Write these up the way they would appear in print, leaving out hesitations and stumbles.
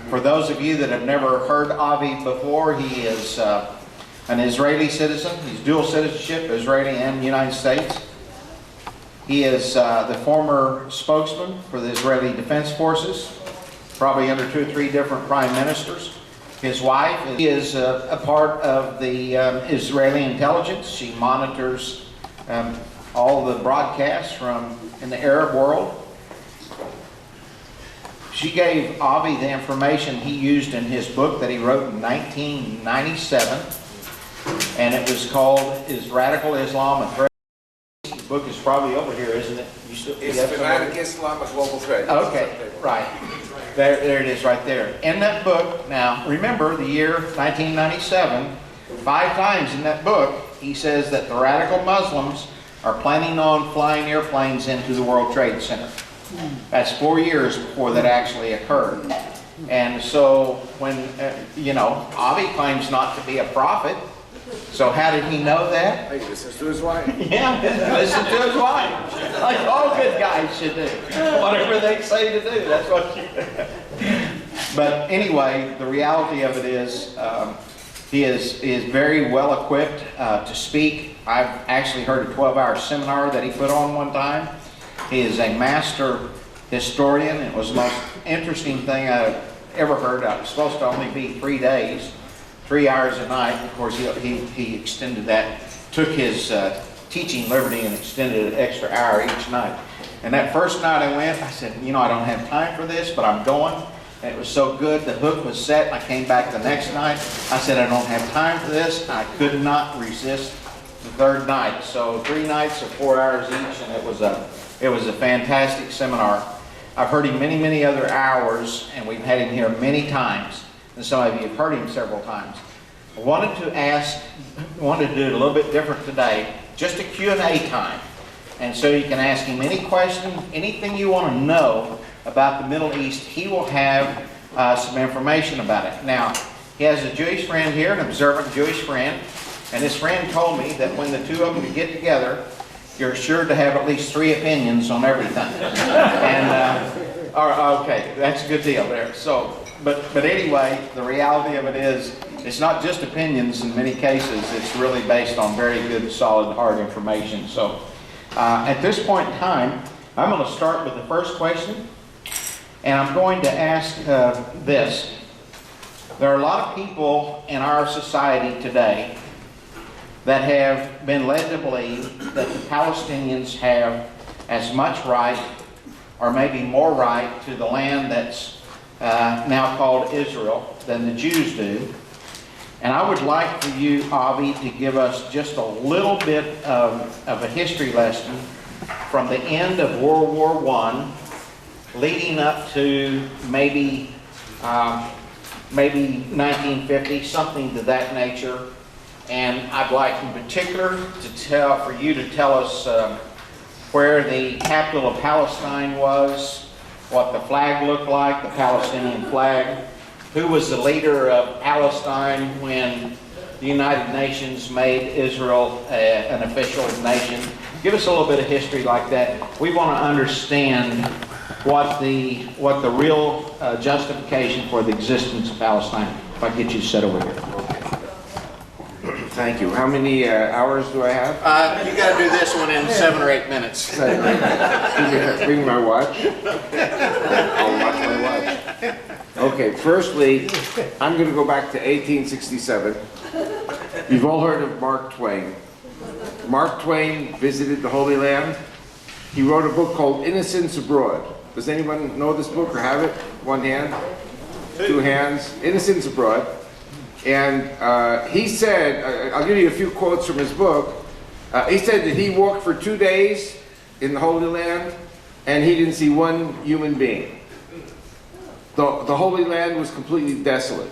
For those of you that have never heard Avi before, he is an Israeli citizen. He's dual citizenship, Israeli and United States. He is the former spokesman for the Israeli Defense Forces, probably under 2 or 3 different prime ministers. His wife is a part of the Israeli intelligence. She monitors all the broadcasts from in the Arab world. She gave Obby the information he used in his book that he wrote in 1997, and it was called "Is Radical Islam a Threat?" The book is probably over here, isn't it? It's Fanatic Islam, a Global Threat. Okay, right. There it is right there. In that book, now remember the year 1997, 5 times in that book, he says that the radical Muslims are planning on flying airplanes into the World Trade Center. That's 4 years before that actually occurred. And so when, Avi claims not to be a prophet, so how did he know that? He listens to his wife. Yeah, listen to his wife. Like all good guys should do. Whatever they say to do, that's what you do. But anyway, the reality of it is, he is very well equipped to speak. I've actually heard a 12-hour seminar that he put on one time. He is a master historian. It was the most interesting thing I've ever heard. It was supposed to only be 3 days, 3 hours a night. Of course, he extended that, took his teaching liberty and extended an extra hour each night. And that first night I went, I said, I don't have time for this, but I'm going. And it was so good, the hook was set. I came back the next night. I said, I don't have time for this. I could not resist the third night. So 3 nights of 4 hours each, and it was a fantastic seminar. I've heard him many other hours, and we've had him here many times. And some of you have heard him several times. I wanted to do it a little bit different today, just a Q&A time. And so you can ask him any question, anything you want to know about the Middle East. He will have some information about it. Now, he has a Jewish friend here, an observant Jewish friend, and this friend told me that when the two of them get together, you're sure to have at least 3 opinions on everything. And okay, that's a good deal there. So, but anyway, the reality of it is, it's not just opinions in many cases. It's really based on very good, solid, hard information. So, at this point in time, I'm going to start with the first question, and I'm going to ask this. There are a lot of people in our society today that have been led to believe that the Palestinians have as much right, or maybe more right, to the land that's now called Israel than the Jews do. And I would like for you, Avi, to give us just a little bit of a history lesson from the end of World War I, leading up to maybe 1950, something to that nature. And I'd like in particular for you to tell us where the capital of Palestine was, what the flag looked like, the Palestinian flag, who was the leader of Palestine when the United Nations made Israel an official nation. Give us a little bit of history like that. We want to understand what the real justification for the existence of Palestine. If I get you set over here. Thank you. How many hours do I have? You got to do this one in 7 or 8 minutes. Bring my watch. I'll watch my watch. Okay, firstly, I'm going to go back to 1867. You've all heard of Mark Twain. Mark Twain visited the Holy Land. He wrote a book called Innocents Abroad. Does anyone know this book or have it? One hand? 2 hands? Innocents Abroad. And he said, I'll give you a few quotes from his book. He said that he walked for 2 days in the Holy Land and he didn't see one human being. The Holy Land was completely desolate.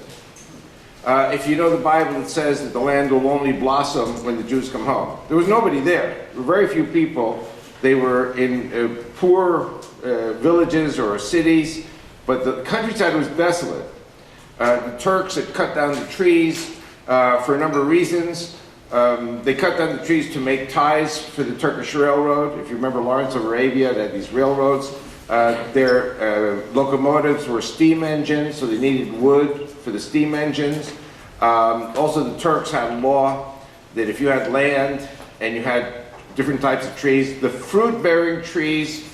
If you know the Bible, it says that the land will only blossom when the Jews come home. There was nobody there. There were very few people. They were in poor villages or cities, but the countryside was desolate. The Turks had cut down the trees for a number of reasons. They cut down the trees to make ties for the Turkish Railroad. If you remember Lawrence of Arabia, they had these railroads. Their locomotives were steam engines, so they needed wood for the steam engines. Also, the Turks had a law that if you had land and you had different types of trees, the fruit-bearing trees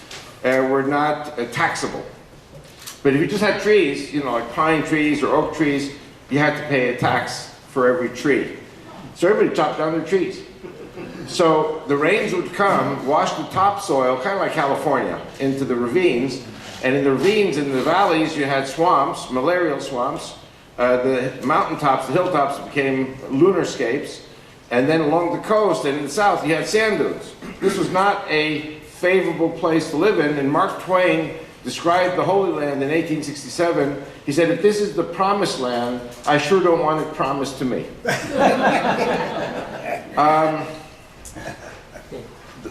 were not taxable. But if you just had trees, you know, like pine trees or oak trees, you had to pay a tax for every tree. So everybody chopped down their trees. So the rains would come, wash the topsoil, kind of like California, into the ravines. And in the ravines, in the valleys, you had swamps, malarial swamps. The mountaintops, the hilltops became lunarscapes. And then along the coast and in the south, you had sand dunes. This was not a favorable place to live in. And Mark Twain described the Holy Land in 1867. He said, if this is the promised land, I sure don't want it promised to me.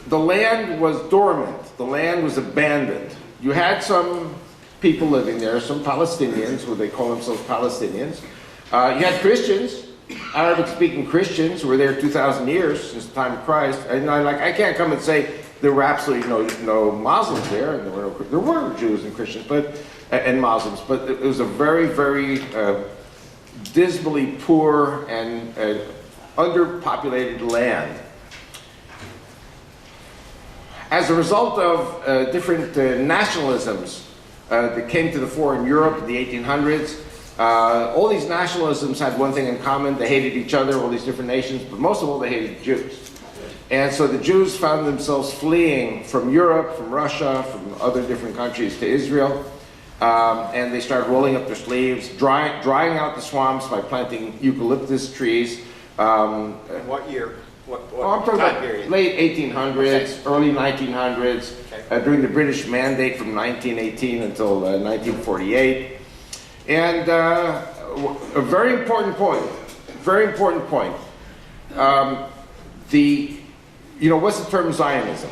The land was dormant. The land was abandoned. You had some people living there, some Palestinians, who they call themselves Palestinians. You had Christians, Arabic-speaking Christians, who were there 2,000 years since the time of Christ. And I can't come and say there were absolutely no Muslims there, and there were Jews and Christians, and Muslims, but it was a very, very dismally poor and underpopulated land. As a result of different nationalisms that came to the fore in Europe in the 1800s, all these nationalisms had one thing in common: they hated each other, all these different nations, but most of all they hated Jews. And so the Jews found themselves fleeing from Europe, from Russia, from other different countries to Israel. And they started rolling up their sleeves, drying out the swamps by planting eucalyptus trees. In what year? I'm talking about late 1800s, early 1900s, during the British Mandate from 1918 until 1948. And a very important point, what's the term Zionism?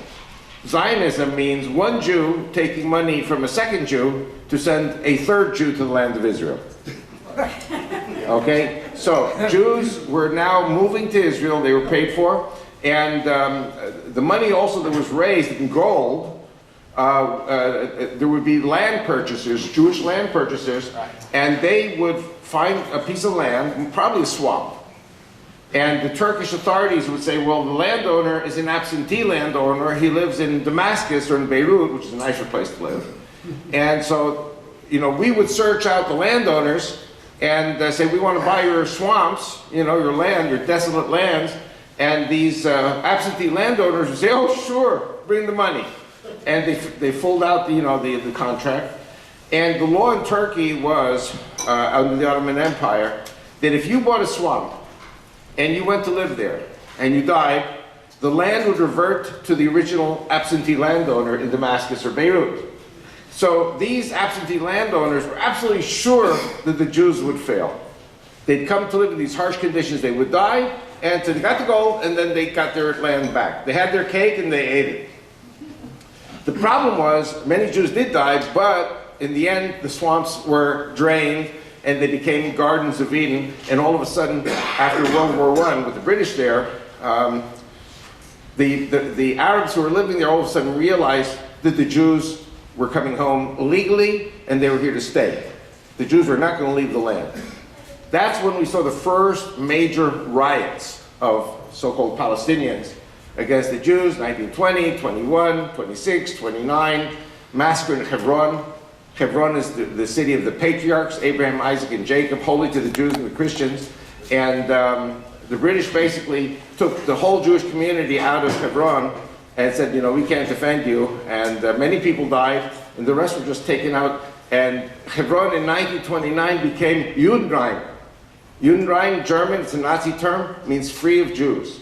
Zionism means one Jew taking money from a second Jew to send a third Jew to the land of Israel. Okay, so Jews were now moving to Israel. They were paid for, and the money also that was raised in gold, there would be land purchasers, Jewish land purchasers, and they would find a piece of land, probably a swamp. And the Turkish authorities would say, well, the landowner is an absentee landowner. He lives in Damascus or in Beirut, which is a nicer place to live. And so, we would search out the landowners and say, we want to buy your swamps, your land, your desolate lands. And these absentee landowners would say, oh, sure, bring the money. And they filled out the contract. And the law in Turkey was, under the Ottoman Empire, that if you bought a swamp and you went to live there and you died, the land would revert to the original absentee landowner in Damascus or Beirut. So these absentee landowners were absolutely sure that the Jews would fail. They'd come to live in these harsh conditions, they would die, and so they got the gold, and then they got their land back. They had their cake and they ate it. The problem was, many Jews did die, but in the end, the swamps were drained, and they became gardens of Eden, and all of a sudden, after World War I, with the British there, the Arabs who were living there all of a sudden realized that the Jews were coming home legally, and they were here to stay. The Jews were not going to leave the land. That's when we saw the first major riots of so-called Palestinians against the Jews, 1920, 21, 26, 29, massacre in Hebron. Hebron is the city of the patriarchs, Abraham, Isaac, and Jacob, holy to the Jews and the Christians. And the British basically took the whole Jewish community out of Hebron and said, we can't defend you. And many people died, and the rest were just taken out. And Hebron in 1929 became Judenrein. Judenrein, German, it's a Nazi term, means free of Jews.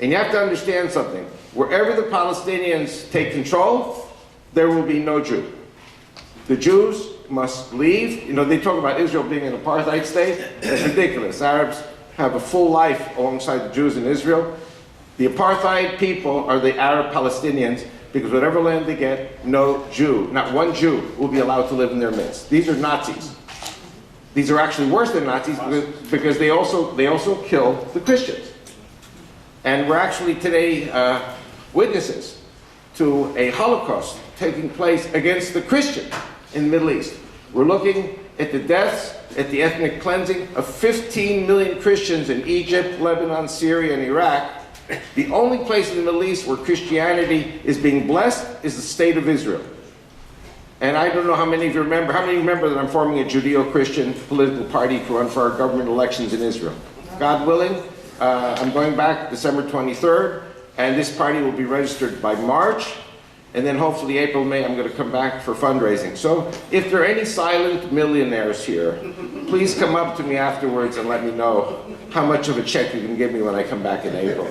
And you have to understand something. Wherever the Palestinians take control, there will be no Jew. The Jews must leave. They talk about Israel being an apartheid state. That's ridiculous. Arabs have a full life alongside the Jews in Israel. The apartheid people are the Arab Palestinians, because whatever land they get, no Jew, not one Jew, will be allowed to live in their midst. These are Nazis. These are actually worse than Nazis because they also kill the Christians. And we're actually today witnesses to a Holocaust taking place against the Christians in the Middle East. We're looking at the deaths, at the ethnic cleansing of 15 million Christians in Egypt, Lebanon, Syria, and Iraq. The only place in the Middle East where Christianity is being blessed is the state of Israel. And I don't know how many of you remember, that I'm forming a Judeo-Christian political party to run for our government elections in Israel. God willing, I'm going back December 23rd, and this party will be registered by March, and then hopefully April, May, I'm going to come back for fundraising. So if there are any silent millionaires here, please come up to me afterwards and let me know how much of a check you can give me when I come back in April.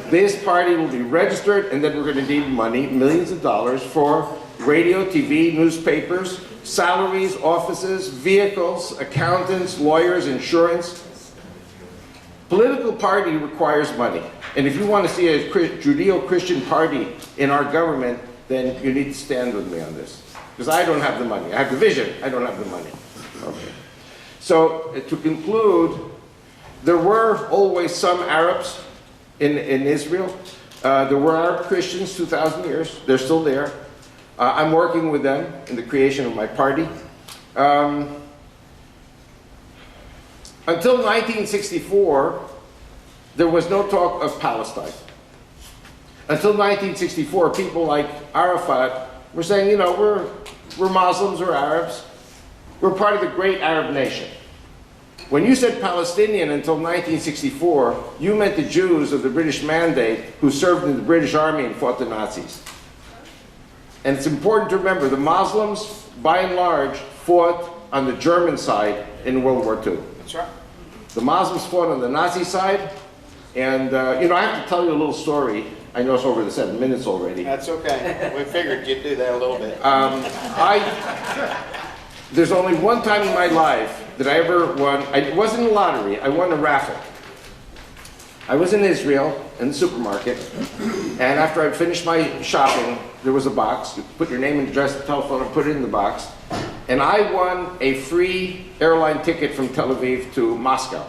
This party will be registered, and then we're going to need money, millions of dollars, for radio, TV, newspapers, salaries, offices, vehicles, accountants, lawyers, insurance. Political party requires money. And if you want to see a Judeo-Christian party in our government, then you need to stand with me on this. Because I don't have the money. I have the vision, I don't have the money. Okay. So to conclude, there were always some Arabs in Israel. There were Arab Christians 2,000 years. They're still there. I'm working with them in the creation of my party. Until 1964, there was no talk of Palestine. Until 1964, people like Arafat were saying, you know, we're Muslims, we're Arabs. We're part of the great Arab nation. When you said Palestinian until 1964, you meant the Jews of the British Mandate who served in the British Army and fought the Nazis. And it's important to remember, the Muslims, by and large, fought on the German side in World War II. That's right. The Muslims fought on the Nazi side, and you know, I have to tell you a little story. I know it's over the 7 minutes already. That's okay. We figured you'd do that a little bit. There's only one time in my life that I ever won. It wasn't a lottery. I won a raffle. I was in Israel in the supermarket, and after I'd finished my shopping, there was a box. You put your name and address, the telephone, and put it in the box. And I won a free airline ticket from Tel Aviv to Moscow,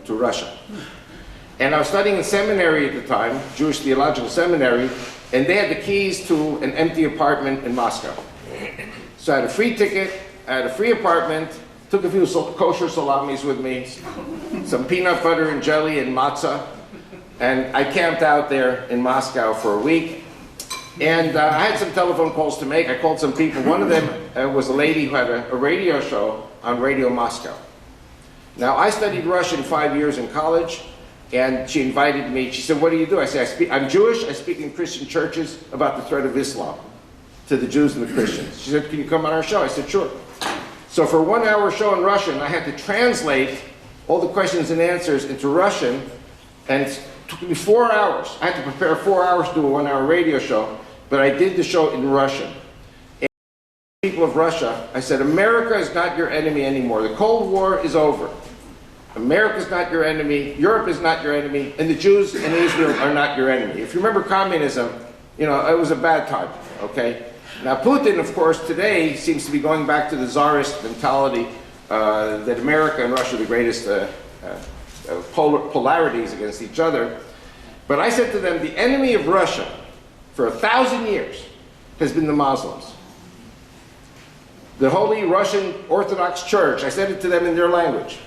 to Russia. And I was studying in seminary at the time, Jewish Theological Seminary, and they had the keys to an empty apartment in Moscow. So I had a free ticket, I had a free apartment, took a few kosher salamis with me, some peanut butter and jelly and matzah, and I camped out there in Moscow for a week. And I had some telephone calls to make. I called some people. One of them was a lady who had a radio show on Radio Moscow. Now, I studied Russian 5 years in college, and she invited me. She said, what do you do? I said, I'm Jewish. I speak in Christian churches about the threat of Islam to the Jews and the Christians. She said, can you come on our show? I said, sure. So for a 1 hour show in Russian, I had to translate all the questions and answers into Russian, and it took me 4 hours. I had to prepare 4 hours to do a 1 hour radio show, but I did the show in Russian. And to the people of Russia, I said, America is not your enemy anymore. The Cold War is over. America is not your enemy, Europe is not your enemy, and the Jews in Israel are not your enemy. If you remember communism, you know, it was a bad time, okay? Now Putin, of course, today seems to be going back to the czarist mentality that America and Russia are the greatest polarities against each other. But I said to them, the enemy of Russia for 1,000 years has been the Muslims. The Holy Russian Orthodox Church, I said it to them in their language,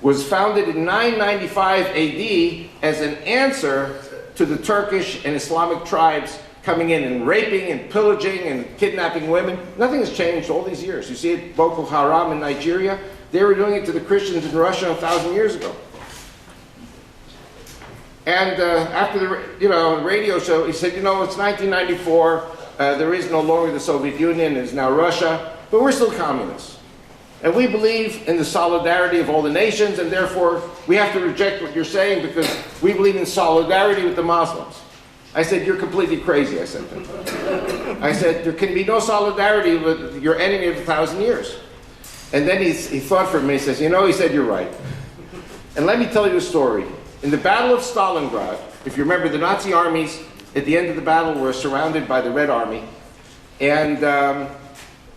was founded in 995 AD as an answer to the Turkish and Islamic tribes coming in and raping and pillaging and kidnapping women. Nothing has changed all these years. You see it, Boko Haram in Nigeria, they were doing it to the Christians in Russia 1,000 years ago. And after the radio show, he said, you know, it's 1994, there is no longer the Soviet Union, it's now Russia, but we're still communists. And we believe in the solidarity of all the nations, and therefore we have to reject what you're saying because we believe in solidarity with the Muslims. I said, you're completely crazy, I said to him. I said, there can be no solidarity with your enemy of 1,000 years. And then he thought for a minute, he says, you know, he said, you're right. And let me tell you a story. In the Battle of Stalingrad, if you remember, the Nazi armies at the end of the battle were surrounded by the Red Army. And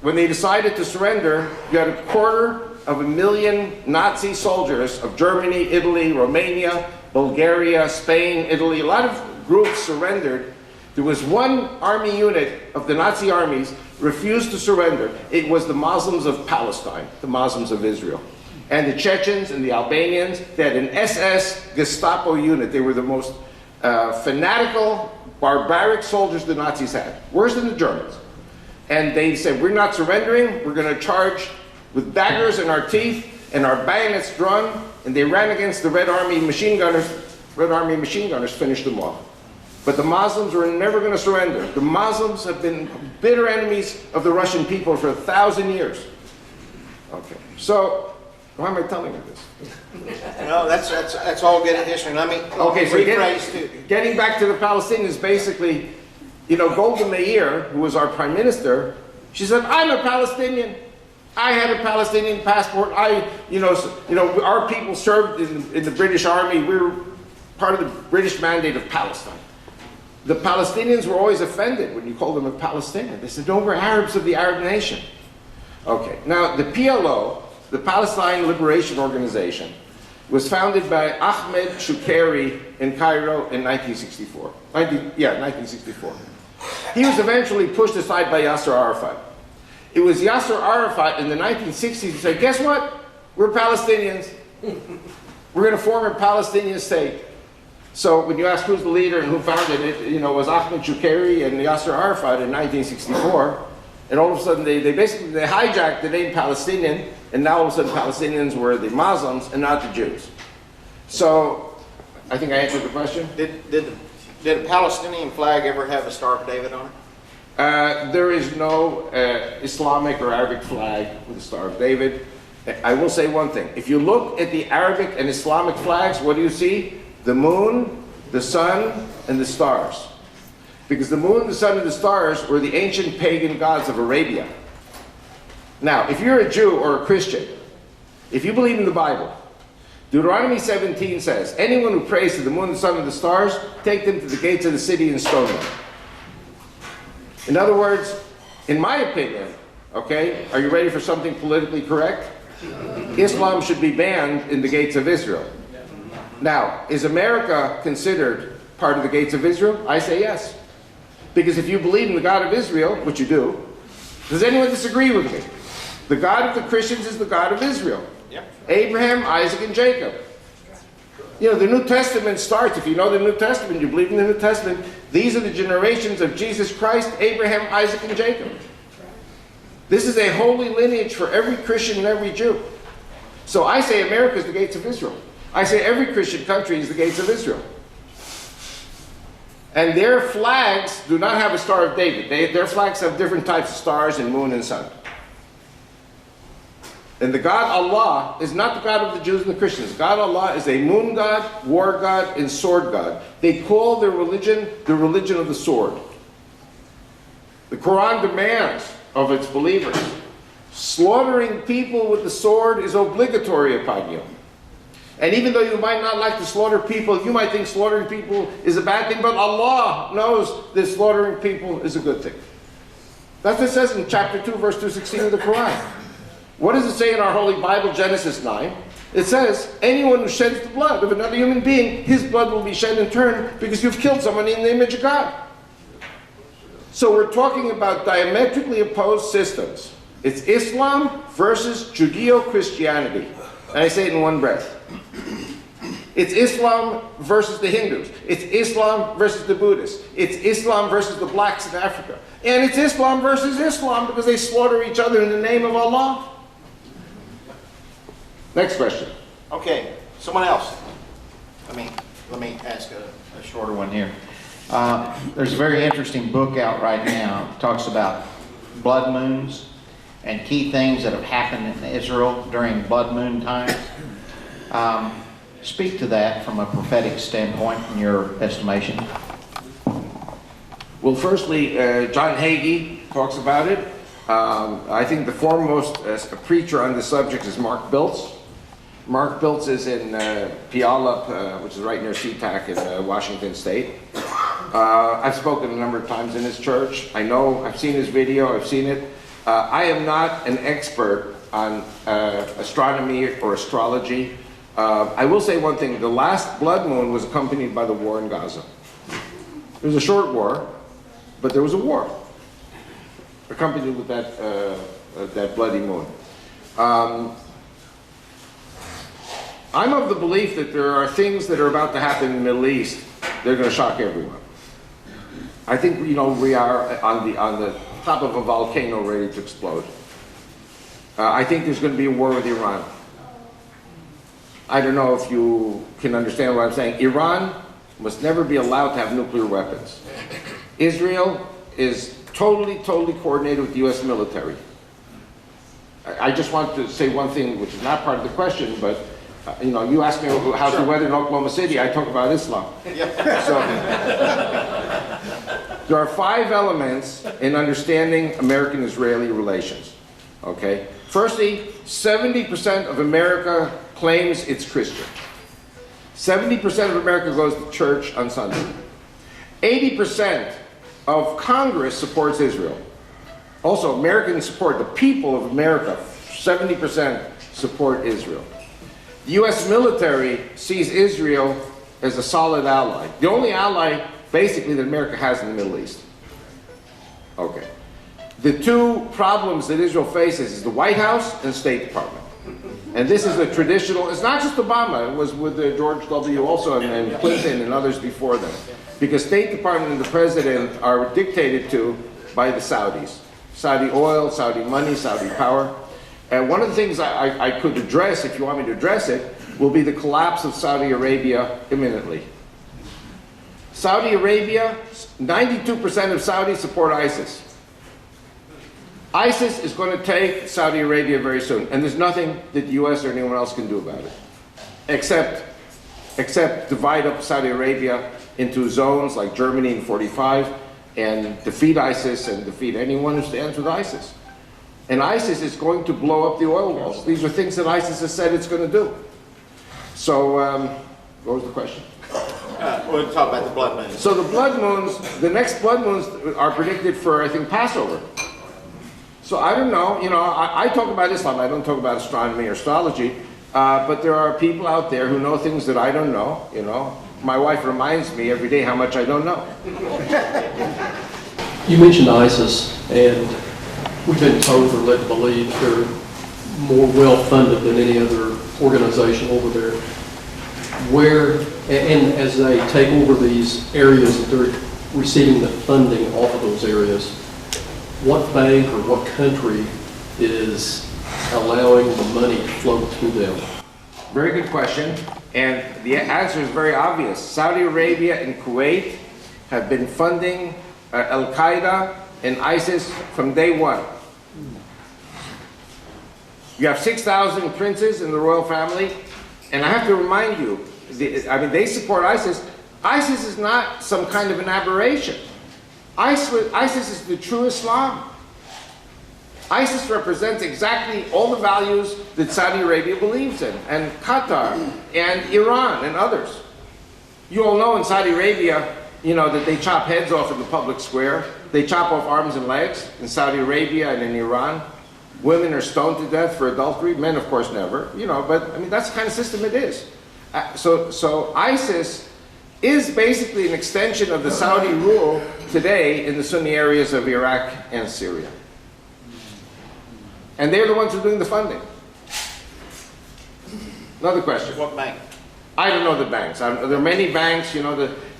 when they decided to surrender, you had 250,000 Nazi soldiers of Germany, Italy, Romania, Bulgaria, Spain, Italy. A lot of groups surrendered, There was one army unit of the Nazi armies refused to surrender. It was the Muslims of Palestine, the Muslims of Israel. And the Chechens and the Albanians, they had an SS Gestapo unit. They were the most fanatical, barbaric soldiers the Nazis had, worse than the Germans. And they said, we're not surrendering, we're going to charge with daggers in our teeth and our bayonets drawn. And they ran against the Red Army machine gunners. Red Army machine gunners finished them off. But the Muslims were never going to surrender. The Muslims have been bitter enemies of the Russian people for 1,000 years. Okay, so why am I telling you this? No, that's all good history. Let me Okay, so rephrase getting back to the Palestinians, basically, you know, Golda Meir, who was our prime minister, she said, I'm a Palestinian. I had a Palestinian passport. Our people served in the British Army. We were part of the British Mandate of Palestine. The Palestinians were always offended when you called them a Palestinian. They said, no, we're Arabs of the Arab nation. Okay, now the PLO, the Palestine Liberation Organization, was founded by Ahmed Shukeri in Cairo in 1964. 1964. He was eventually pushed aside by Yasser Arafat. It was Yasser Arafat in the 1960s who said, guess what? We're Palestinians. We're going to form a Palestinian state. So when you ask who's the leader and who founded it, you know, it was Ahmed Shukeri and Yasser Arafat in 1964. And all of a sudden they hijacked the name Palestinian, and now all of a sudden Palestinians were the Muslims and not the Jews. So I think I answered the question. Did a Palestinian flag ever have a Star of David on it? There is no Islamic or Arabic flag with the Star of David. I will say one thing. If you look at the Arabic and Islamic flags, what do you see? The moon, the sun, and the stars. Because the moon, the sun, and the stars were the ancient pagan gods of Arabia. Now, if you're a Jew or a Christian, if you believe in the Bible, Deuteronomy 17 says, anyone who prays to the moon, the sun, and the stars, take them to the gates of the city and stone them. In other words, in my opinion, okay, are you ready for something politically correct? Islam should be banned in the gates of Israel. Now, is America considered part of the gates of Israel? I say yes. Because if you believe in the God of Israel, which you do, does anyone disagree with me? The God of the Christians is the God of Israel. Yep. Abraham, Isaac, and Jacob. You know, the New Testament starts, if you know the New Testament, you believe in the New Testament, these are the generations of Jesus Christ, Abraham, Isaac, and Jacob. This is a holy lineage for every Christian and every Jew. So I say America is the gates of Israel. I say every Christian country is the gates of Israel. And their flags do not have a Star of David. Their flags have different types of stars and moon and sun. And the God Allah is not the God of the Jews and the Christians. God Allah is a moon god, war god, and sword god. They call their religion the religion of the sword. The Quran demands of its believers, slaughtering people with the sword is obligatory upon you. And even though you might not like to slaughter people, you might think slaughtering people is a bad thing, but Allah knows that slaughtering people is a good thing. That's what it says in chapter 2, verse 216 of the Quran. What does it say in our Holy Bible, Genesis 9? It says, anyone who sheds the blood of another human being, his blood will be shed in turn because you've killed somebody in the image of God. So we're talking about diametrically opposed systems. It's Islam versus Judeo-Christianity. And I say it in one breath. It's Islam versus the Hindus. It's Islam versus the Buddhists. It's Islam versus the blacks in Africa. And it's Islam versus Islam because they slaughter each other in the name of Allah. Next question. Okay, someone else. Let me ask a shorter one here. There's a very interesting book out right now. It talks about blood moons and key things that have happened in Israel during blood moon times. Speak to that from a prophetic standpoint in your estimation. Well, firstly, John Hagee talks about it. I think the foremost preacher on the subject is Mark Biltz. Mark Biltz is in Puyallup, which is right near SeaTac in Washington State. I've spoken a number of times in his church. I've seen his video, I've seen it. I am not an expert on astronomy or astrology. I will say one thing, the last blood moon was accompanied by the war in Gaza. It was a short war, But there was a war accompanied with that bloody moon. I'm of the belief that there are things that are about to happen in the Middle East that are going to shock everyone. I think, we are on the top of a volcano ready to explode. I think there's going to be a war with Iran. I don't know if you can understand what I'm saying. Iran must never be allowed to have nuclear weapons. Israel is totally coordinated with the US military. I just want to say one thing, which is not part of the question, but you asked me how's the weather in Oklahoma City, I talk about Islam. So, there are 5 elements in understanding American-Israeli relations, okay? Firstly, 70% of America claims it's Christian. 70% of America goes to church on Sunday. 80% of Congress supports Israel. Also, Americans support, the people of America, 70% support Israel. The US military sees Israel as a solid ally. The only ally, basically, that America has in the Middle East. Okay. The 2 problems that Israel faces is the White House and State Department. And this is a traditional, it's not just Obama, it was with George W. also and Clinton and others before them. Because State Department and the President are dictated to by the Saudis. Saudi oil, Saudi money, Saudi power. And one of the things I could address, if you want me to address it, will be the collapse of Saudi Arabia imminently. Saudi Arabia, 92% of Saudis support ISIS. ISIS is going to take Saudi Arabia very soon, and there's nothing that the US or anyone else can do about it, except divide up Saudi Arabia into zones like Germany in 45 and defeat ISIS and defeat anyone who stands with ISIS. And ISIS is going to blow up the oil wells. These are things that ISIS has said it's going to do. So, what was the question? We'll talk about the blood moons. So the blood moons, the next blood moons are predicted for, I think, Passover. So I don't know, I talk about Islam, I don't talk about astronomy or astrology, but there are people out there who know things that I don't know, My wife reminds me every day how much I don't know. You mentioned ISIS, and we've been told or led to believe they're more well-funded than any other organization over there. Where, and as they take over these areas, that they're receiving the funding off of those areas, what bank or what country is allowing the money to flow to them? Very good question, and the answer is very obvious. Saudi Arabia and Kuwait have been funding Al-Qaeda and ISIS from day one. You have 6,000 princes in the royal family, and I have to remind you, they support ISIS. ISIS is not some kind of an aberration. ISIS is the true Islam. ISIS represents exactly all the values that Saudi Arabia believes in, and Qatar, and Iran, and others. You all know in Saudi Arabia, that they chop heads off in the public square. They chop off arms and legs in Saudi Arabia and in Iran. Women are stoned to death for adultery. Men, of course, never. But that's the kind of system it is. So ISIS is basically an extension of the Saudi rule today in the Sunni areas of Iraq and Syria. And they're the ones who are doing the funding. Another question. What bank? I don't know the banks. There are many banks, and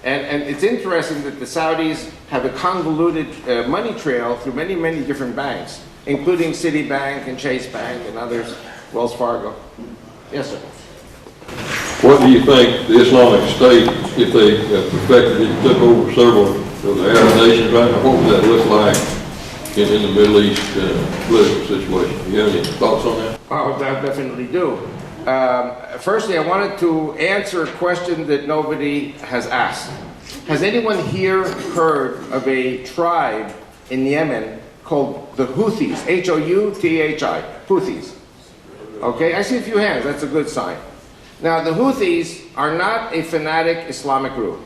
it's interesting that the Saudis have a convoluted money trail through many, many different banks, including Citibank and Chase Bank and others, Wells Fargo. Yes, sir. What do you think the Islamic State, if they perfected it, took over several of the Arab nations right now, what would that look like in the Middle East political situation? Do you have any thoughts on that? Oh, I definitely do. Firstly, I wanted to answer a question that nobody has asked. Has anyone here heard of a tribe in Yemen called the Houthis? H-O-U-T-H-I, Houthis. Okay, I see a few hands, that's a good sign. Now, the Houthis are not a fanatic Islamic group.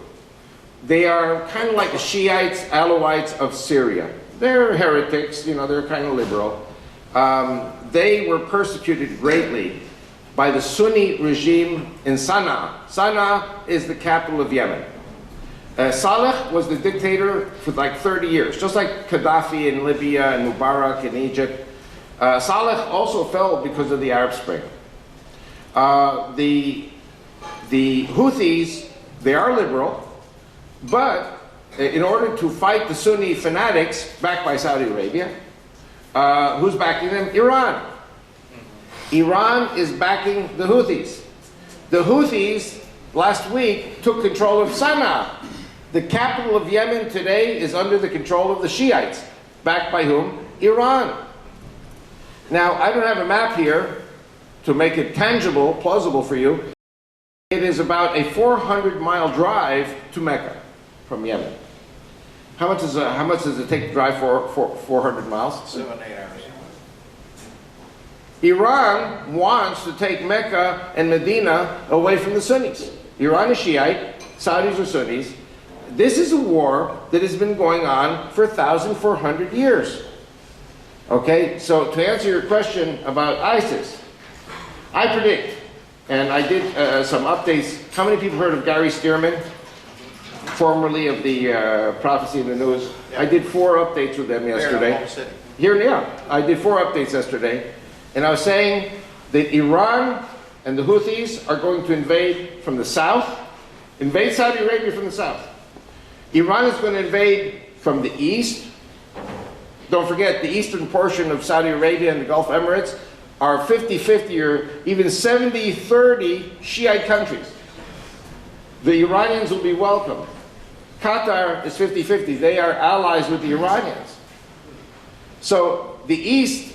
They are kind of like the Shiites, Alawites of Syria. They're heretics, they're kind of liberal. They were persecuted greatly by the Sunni regime in Sana'a. Sana'a is the capital of Yemen. Saleh was the dictator for like 30 years, just like Gaddafi in Libya and Mubarak in Egypt. Saleh also fell because of the Arab Spring. The Houthis, they are liberal, but in order to fight the Sunni fanatics backed by Saudi Arabia, who's backing them? Iran. Iran is backing the Houthis. The Houthis last week took control of Sana'a. The capital of Yemen today is under the control of the Shiites, backed by whom? Iran. Now, I don't have a map here to make it tangible, plausible for you. It is about a 400-mile drive to Mecca from Yemen. How much does it take to drive for 400 miles? 7, 8 hours. Iran wants to take Mecca and Medina away from the Sunnis. Iran is Shiite, Saudis are Sunnis. This is a war that has been going on for 1,400 years. Okay, so to answer your question about ISIS, I predict, and I did some updates. How many people heard of Gary Stearman, formerly of the Prophecy in the News? Yeah. I did 4 updates with them yesterday. Here, yeah, I did 4 updates yesterday, and I was saying that Iran and the Houthis are going to invade from the south, invade Saudi Arabia from the south. Iran is going to invade from the east. Don't forget, the eastern portion of Saudi Arabia and the Gulf Emirates are 50-50 or even 70-30 Shiite countries. The Iranians will be welcome. Qatar is 50-50. They are allies with the Iranians. So the east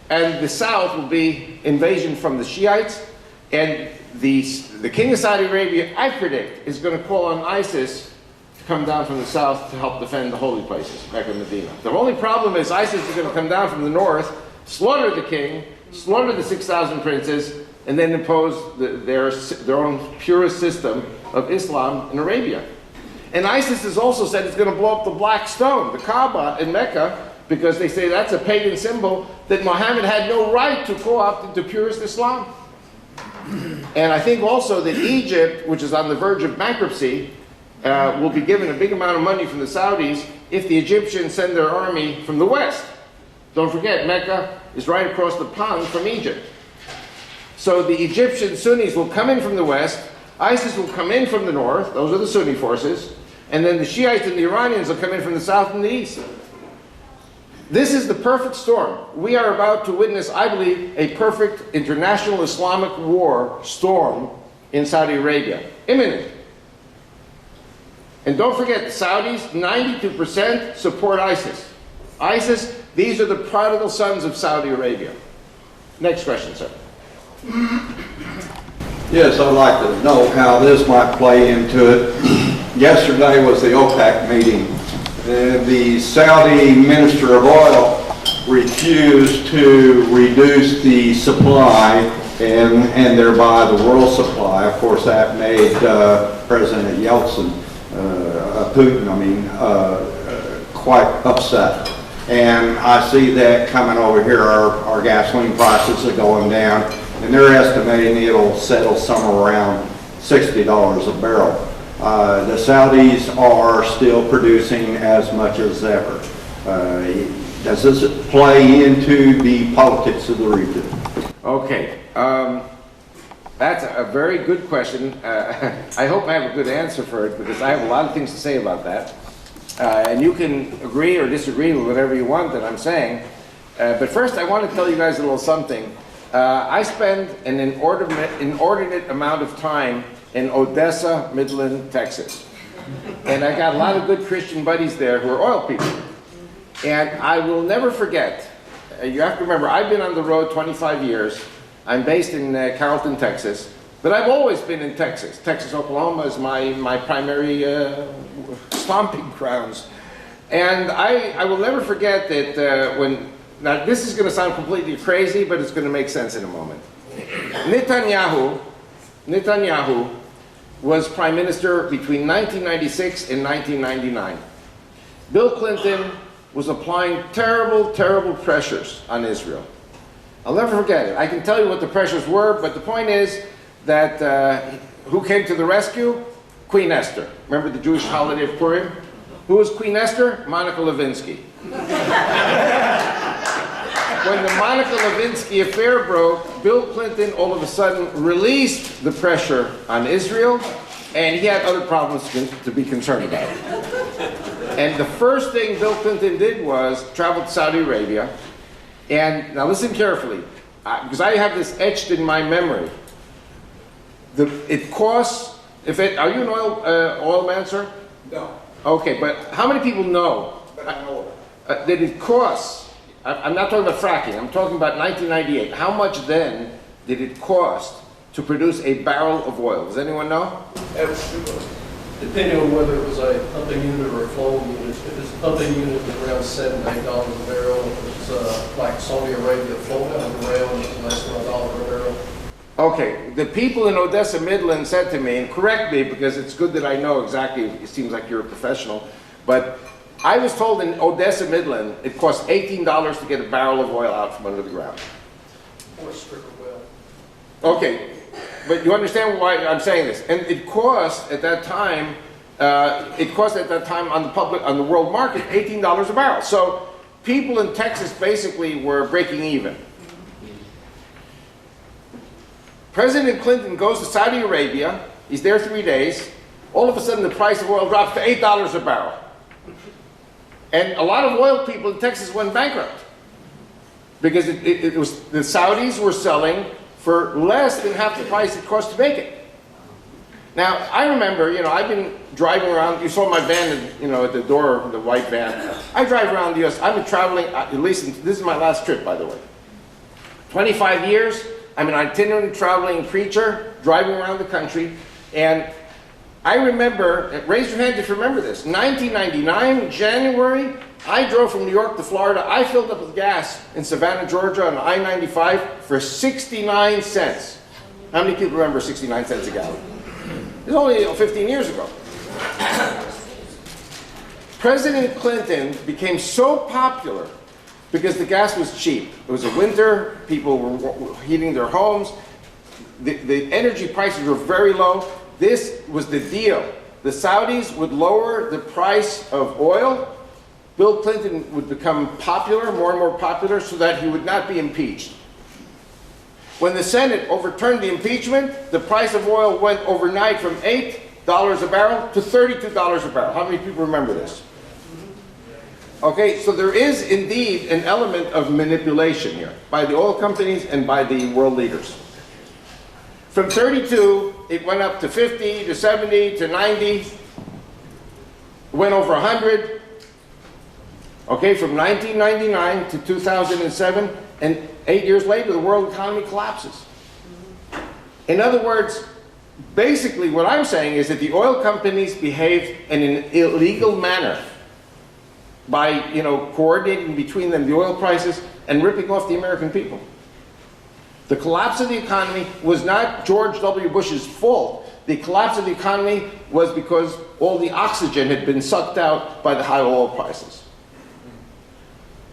and the south will be invasion from the Shiites, and the king of Saudi Arabia, I predict, is going to call on ISIS to come down from the south to help defend the holy places, Mecca and Medina. The only problem is ISIS is going to come down from the north, slaughter the king, slaughter the 6,000 princes, and then impose their own purist system of Islam in Arabia. And ISIS has also said it's going to blow up the Black Stone, the Kaaba in Mecca, because they say that's a pagan symbol that Muhammad had no right to co-opt into purist Islam. And I think also that Egypt, which is on the verge of bankruptcy, will be given a big amount of money from the Saudis if the Egyptians send their army from the west. Don't forget, Mecca is right across the pond from Egypt. So the Egyptian Sunnis will come in from the west, ISIS will come in from the north, those are the Sunni forces, and then the Shiites and the Iranians will come in from the south and the east. This is the perfect storm. We are about to witness, I believe, a perfect international Islamic war storm in Saudi Arabia. Imminent. And don't forget, the Saudis, 92% support ISIS. ISIS, these are the prodigal sons of Saudi Arabia. Next question, sir. Yes, I'd like to know how this might play into it. Yesterday was the OPEC meeting. The Saudi Minister of Oil refused to reduce the supply and thereby the world supply. Of course, that made President Yeltsin, Putin, quite upset. And I see that coming over here. Our gasoline prices are going down, and they're estimating it'll settle somewhere around $60 a barrel. The Saudis are still producing as much as ever. Does this play into the politics of the region? Okay, that's a very good question. I hope I have a good answer for it, because I have a lot of things to say about that. And you can agree or disagree with whatever you want that I'm saying. But first, I want to tell you guys a little something. I spend an inordinate amount of time in Odessa, Midland, Texas. And I got a lot of good Christian buddies there who are oil people. And I will never forget, you have to remember, I've been on the road 25 years. I'm based in Carrollton, Texas. But I've always been in Texas. Texas, Oklahoma is my primary stomping grounds. And I will never forget that now this is going to sound completely crazy, but it's going to make sense in a moment. Netanyahu was prime minister between 1996 and 1999. Bill Clinton was applying terrible, terrible pressures on Israel. I'll never forget it. I can tell you what the pressures were, but the point is that who came to the rescue? Queen Esther. Remember the Jewish holiday of Purim? Who was Queen Esther? Monica Lewinsky. When the Monica Lewinsky affair broke, Bill Clinton all of a sudden released the pressure on Israel, and he had other problems to be concerned about. And the first thing Bill Clinton did was travel to Saudi Arabia. And now listen carefully, because I have this etched in my memory. It costs, are you an oil man, sir? No, Okay, but how many people know but I know. that it costs, I'm not talking about fracking, I'm talking about 1998. How much then did it cost to produce a barrel of oil? Does anyone know? Depending on whether it was a pumping unit or a flowing unit, if it's a pumping unit, it was around $7 to $8 a barrel. If it's like Saudi Arabia, flowing down the rail, it's less than $1 a barrel. Okay, the people in Odessa, Midland said to me, and correct me because it's good that I know exactly, it seems like you're a professional, but I was told in Odessa, Midland, it costs $18 to get a barrel of oil out from under the ground. Or a strip of well. Okay, but you understand why I'm saying this. And it cost at that time, on the world market, $18 a barrel. So people in Texas basically were breaking even. President Clinton goes to Saudi Arabia, he's there 3 days, all of a sudden the price of oil drops to $8 a barrel. And a lot of oil people in Texas went bankrupt. Because it was, the Saudis were selling for less than half the price it cost to make it. Now, I remember, I've been driving around, you saw my van, at the door, the white van. I drive around the US, I've been traveling, at least, this is my last trip, by the way. 25 years, I'm an itinerant traveling preacher, driving around the country, and I remember, raise your hand if you remember this, 1999, January, I drove from New York to Florida. I filled up with gas in Savannah, Georgia on I-95 for 69 cents. How many people remember 69 cents a gallon? It was only 15 years ago. President Clinton became so popular because the gas was cheap. It was a winter, people were heating their homes. The energy prices were very low. This was the deal. The Saudis would lower the price of oil. Bill Clinton would become popular, more and more popular, so that he would not be impeached. When the Senate overturned the impeachment, the price of oil went overnight from $8 a barrel to $32 a barrel. How many people remember this? Okay, so there is indeed an element of manipulation here by the oil companies and by the world leaders. From 32, it went up to 50, to 70, to 90. It went over 100. Okay, from 1999 to 2007, and 8 years later, the world economy collapses. In other words, basically what I'm saying is that the oil companies behaved in an illegal manner by, coordinating between them the oil prices and ripping off the American people. The collapse of the economy was not George W. Bush's fault. The collapse of the economy was because all the oxygen had been sucked out by the high oil prices.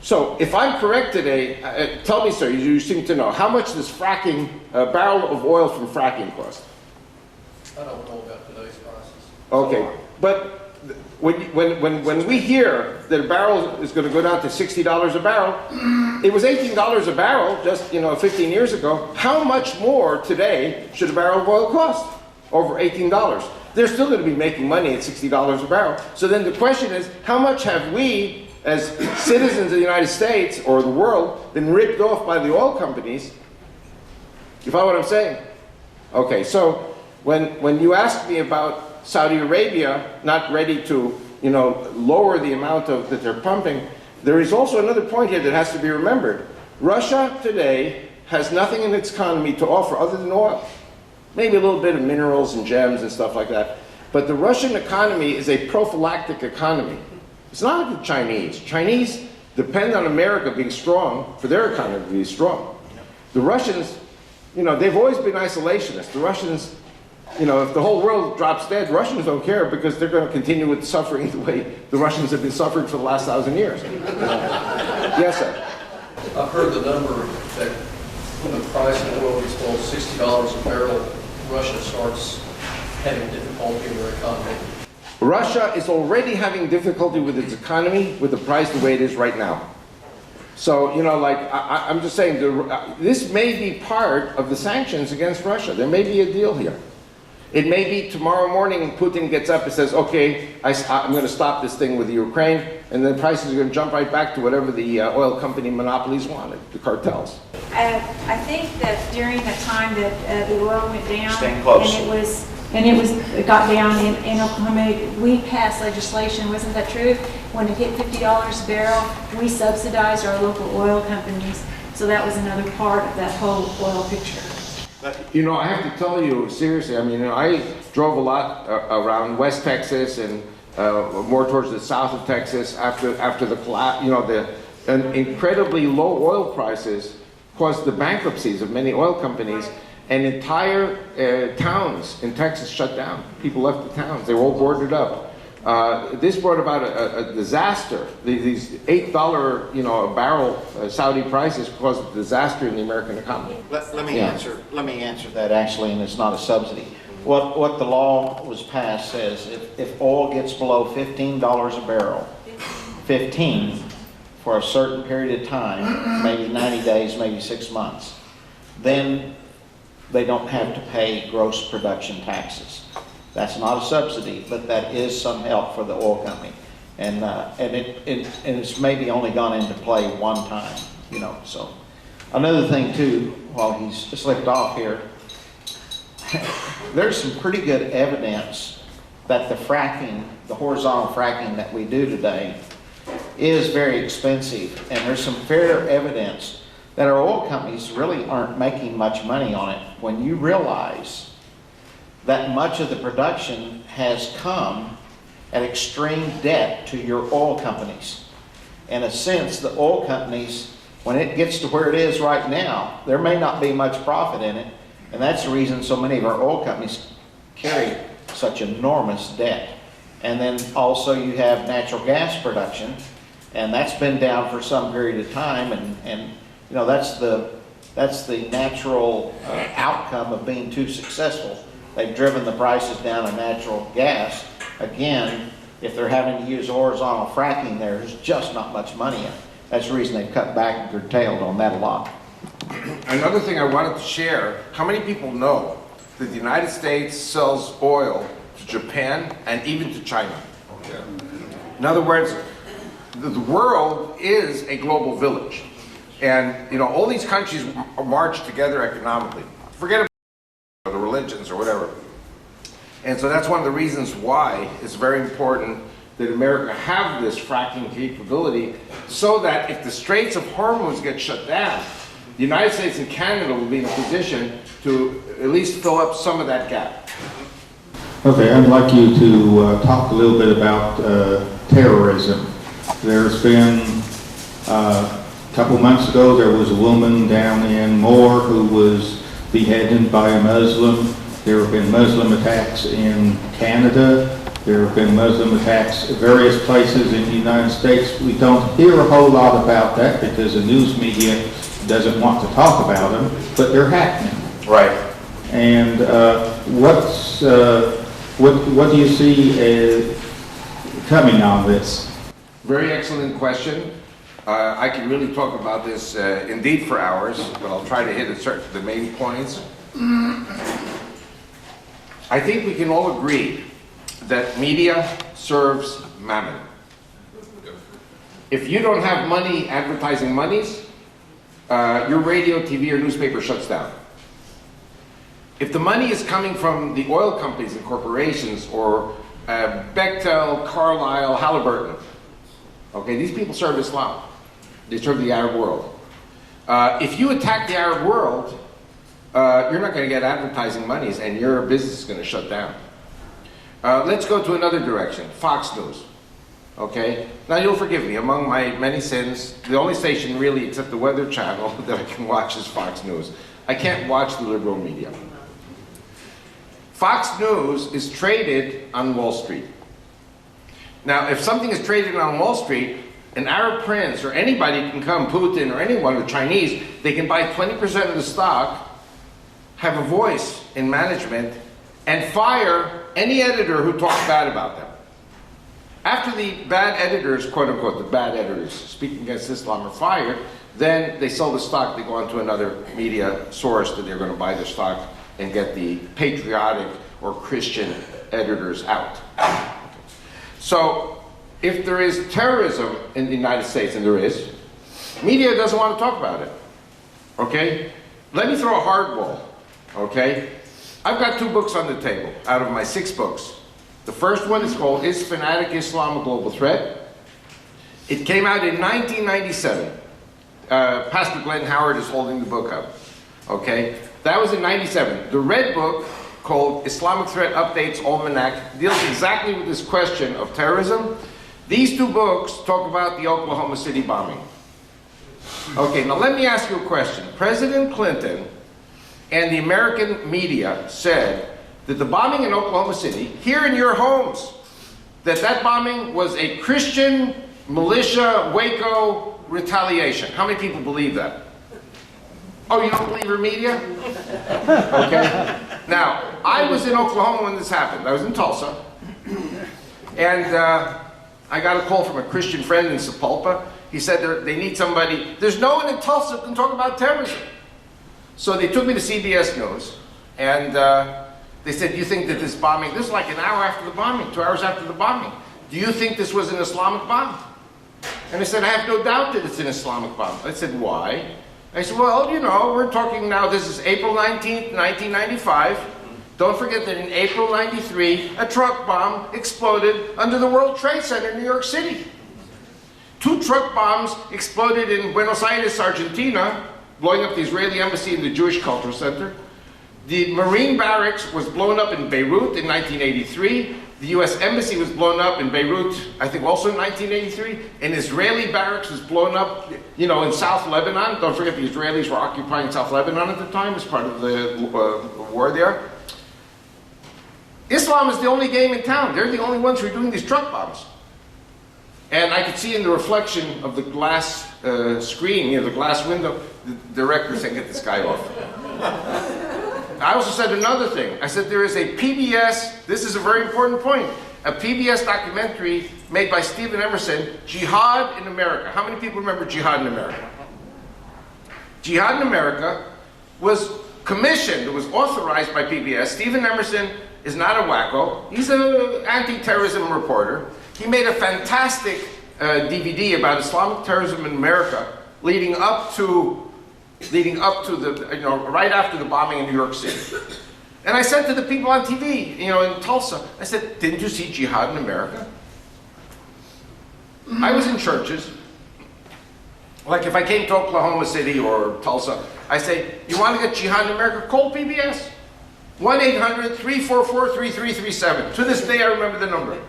So, if I'm correct today, tell me, sir, you seem to know, how much does fracking, a barrel of oil from fracking cost? I don't know about today's prices. Okay, but when we hear that a barrel is going to go down to $60 a barrel, it was $18 a barrel just 15 years ago. How much more today should a barrel of oil cost? Over $18. They're still going to be making money at $60 a barrel. So then the question is, how much have we, as citizens of the United States or the world, been ripped off by the oil companies? You follow what I'm saying? Okay, so when you ask me about Saudi Arabia not ready to, lower the amount that they're pumping, there is also another point here that has to be remembered. Russia today has nothing in its economy to offer other than oil. Maybe a little bit of minerals and gems and stuff like that. But the Russian economy is a prophylactic economy. It's not like the Chinese. Chinese depend on America being strong for their economy to be strong. The Russians, they've always been isolationists. The Russians, if the whole world drops dead, Russians don't care because they're going to continue with suffering the way the Russians have been suffering for the last 1,000 years. Yes, sir. I've heard the number that when the price of oil gets below $60 a barrel, Russia starts having difficulty in their economy. Russia is already having difficulty with its economy with the price the way it is right now. So, you know, like, I'm just saying, this may be part of the sanctions against Russia. There may be a deal here. It may be tomorrow morning Putin gets up and says, okay, I'm going to stop this thing with Ukraine, and then prices are going to jump right back to whatever the oil company monopolies wanted, the cartels. I think that during the time that the oil went down, Staying close. it got down in Oklahoma, we passed legislation, wasn't that true? When it hit $50 a barrel, we subsidized our local oil companies. So that was another part of that whole oil picture. You know, I have to tell you, seriously, I mean, you know, I drove a lot around West Texas and more towards the south of Texas after the collapse, you know, the incredibly low oil prices caused the bankruptcies of many oil companies, and entire towns in Texas shut down. People left the towns. They were all boarded up. This brought about a disaster. These $8, you know, a barrel Saudi prices caused a disaster in the American economy. Let me answer that actually, and it's not a subsidy. What the law was passed says, if oil gets below $15 a barrel, 15 for a certain period of time, maybe 90 days, maybe 6 months, then they don't have to pay gross production taxes. That's not a subsidy, but that is some help for the oil company. And it's maybe only gone into play one time, you know, so. Another thing too, while he's slipped off here, there's some pretty good evidence that the fracking, the horizontal fracking that we do today is very expensive. And there's some fair evidence that our oil companies really aren't making much money on it when you realize that much of the production has come at extreme debt to your oil companies. In a sense, the oil companies, when it gets to where it is right now, there may not be much profit in it, and that's the reason so many of our oil companies carry such enormous debt. And then also you have natural gas production, and that's been down for some period of time, and you know, that's the natural outcome of being too successful. They've driven the prices down of natural gas. Again, if they're having to use horizontal fracking, there's just not much money in it. That's the reason they've cut back and curtailed on that a lot. Another thing I wanted to share, how many people know that the United States sells oil to Japan and even to China? In other words, the world is a global village. And, you know, all these countries march together economically. Forget about the religions or whatever. And so that's one of the reasons why it's very important that America have this fracking capability, so that if the Straits of Hormuz get shut down, the United States and Canada will be in a position to at least fill up some of that gap. Okay, I'd like you to talk a little bit about terrorism. There's been, a couple months ago, there was a woman down in Moore who was beheaded by a Muslim. There have been Muslim attacks in Canada. There have been Muslim attacks at various places in the United States. We don't hear a whole lot about that because the news media doesn't want to talk about them, but they're happening. Right. And what do you see coming on this? Very excellent question. I can really talk about this indeed for hours, but I'll try to hit the main points. I think we can all agree that media serves mammon. If you don't have money, advertising monies, your radio, TV, or newspaper shuts down. If the money is coming from the oil companies and corporations, or Bechtel, Carlyle, Halliburton, okay, these people serve Islam. They serve the Arab world. If you attack the Arab world, you're not going to get advertising monies, and your business is going to shut down. Let's go to another direction, Fox News. Okay? Now you'll forgive me, among my many sins, the only station really except the Weather Channel that I can watch is Fox News. I can't watch the liberal media. Fox News is traded on Wall Street. Now, if something is traded on Wall Street, an Arab prince or anybody can come, Putin or anyone, or Chinese, they can buy 20% of the stock, have a voice in management, and fire any editor who talks bad about them. After the bad editors, quote unquote, the bad editors speaking against Islam are fired, then they sell the stock, they go on to another media source that they're going to buy the stock and get the patriotic or Christian editors out. So if there is terrorism in the United States, and there is, media doesn't want to talk about it. Okay? Let me throw a hardball. Okay? I've got 2 books on the table out of my 6 books. The first one is called Is Fanatic Islam a Global Threat? It came out in 1997. Pastor Glenn Howard is holding the book up. Okay? That was in 97. The red book, called Islamic Threat Updates Almanac, deals exactly with this question of terrorism. These 2 books talk about the Oklahoma City bombing. Okay, now let me ask you a question. President Clinton and the American media said that the bombing in Oklahoma City, here in your homes, that bombing was a Christian militia Waco retaliation. How many people believe that? Oh, you don't believe your media? Okay. Now, I was in Oklahoma when this happened. I was in Tulsa. And I got a call from a Christian friend in Sapulpa. He said they need somebody. There's no one in Tulsa who can talk about terrorism. So they took me to CBS News. And they said, do you think that this bombing, this is like an hour after the bombing, 2 hours after the bombing. Do you think this was an Islamic bomb? And I said, I have no doubt that it's an Islamic bomb. I said, why? I said, well, you know, we're talking now, this is April 19th, 1995. Don't forget that in April 93, a truck bomb exploded under the World Trade Center in New York City. 2 truck bombs exploded in Buenos Aires, Argentina, blowing up the Israeli embassy and the Jewish Cultural Center. The Marine barracks was blown up in Beirut in 1983. The US Embassy was blown up in Beirut, I think also in 1983. An Israeli barracks was blown up, you know, in South Lebanon. Don't forget the Israelis were occupying South Lebanon at the time as part of the war there. Islam is the only game in town. They're the only ones who are doing these truck bombs. And I could see in the reflection of the glass screen, you know, the glass window, the director saying, get this guy off. I also said another thing. I said there is a PBS, this is a very important point, a PBS documentary made by Stephen Emerson, Jihad in America. How many people remember Jihad in America? Jihad in America was commissioned, it was authorized by PBS. Stephen Emerson is not a wacko. He's an anti-terrorism reporter. He made a fantastic DVD about Islamic terrorism in America leading up to the, you know, right after the bombing in New York City. And I said to the people on TV, you know, in Tulsa, I said, didn't you see Jihad in America? I was in churches. Like if I came to Oklahoma City or Tulsa, I say, you want to get Jihad in America? Call PBS. 1-800-344-3337. To this day, I remember the number.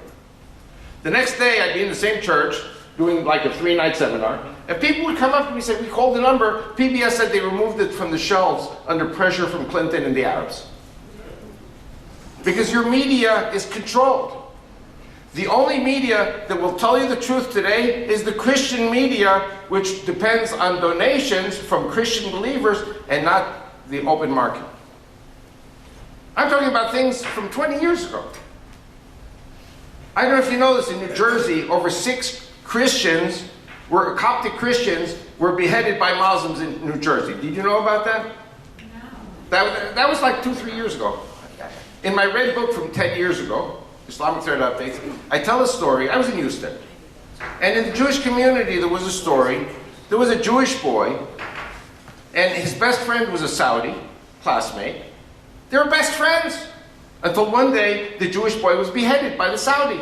The next day, I'd be in the same church doing like a 3-night seminar, and people would come up to me and say, we called the number. PBS said they removed it from the shelves under pressure from Clinton and the Arabs. Because your media is controlled. The only media that will tell you the truth today is the Christian media, which depends on donations from Christian believers and not the open market. I'm talking about things from 20 years ago. I don't know if you know this, in New Jersey, over 6 Christians, Coptic Christians, were beheaded by Muslims in New Jersey. Did you know about that? No. That was like 2-3 years ago. In my red book from 10 years ago, Islamic Threat Updates, I tell a story. I was in Houston. And in the Jewish community, there was a story. There was a Jewish boy, and his best friend was a Saudi classmate. They were best friends until one day the Jewish boy was beheaded by the Saudi.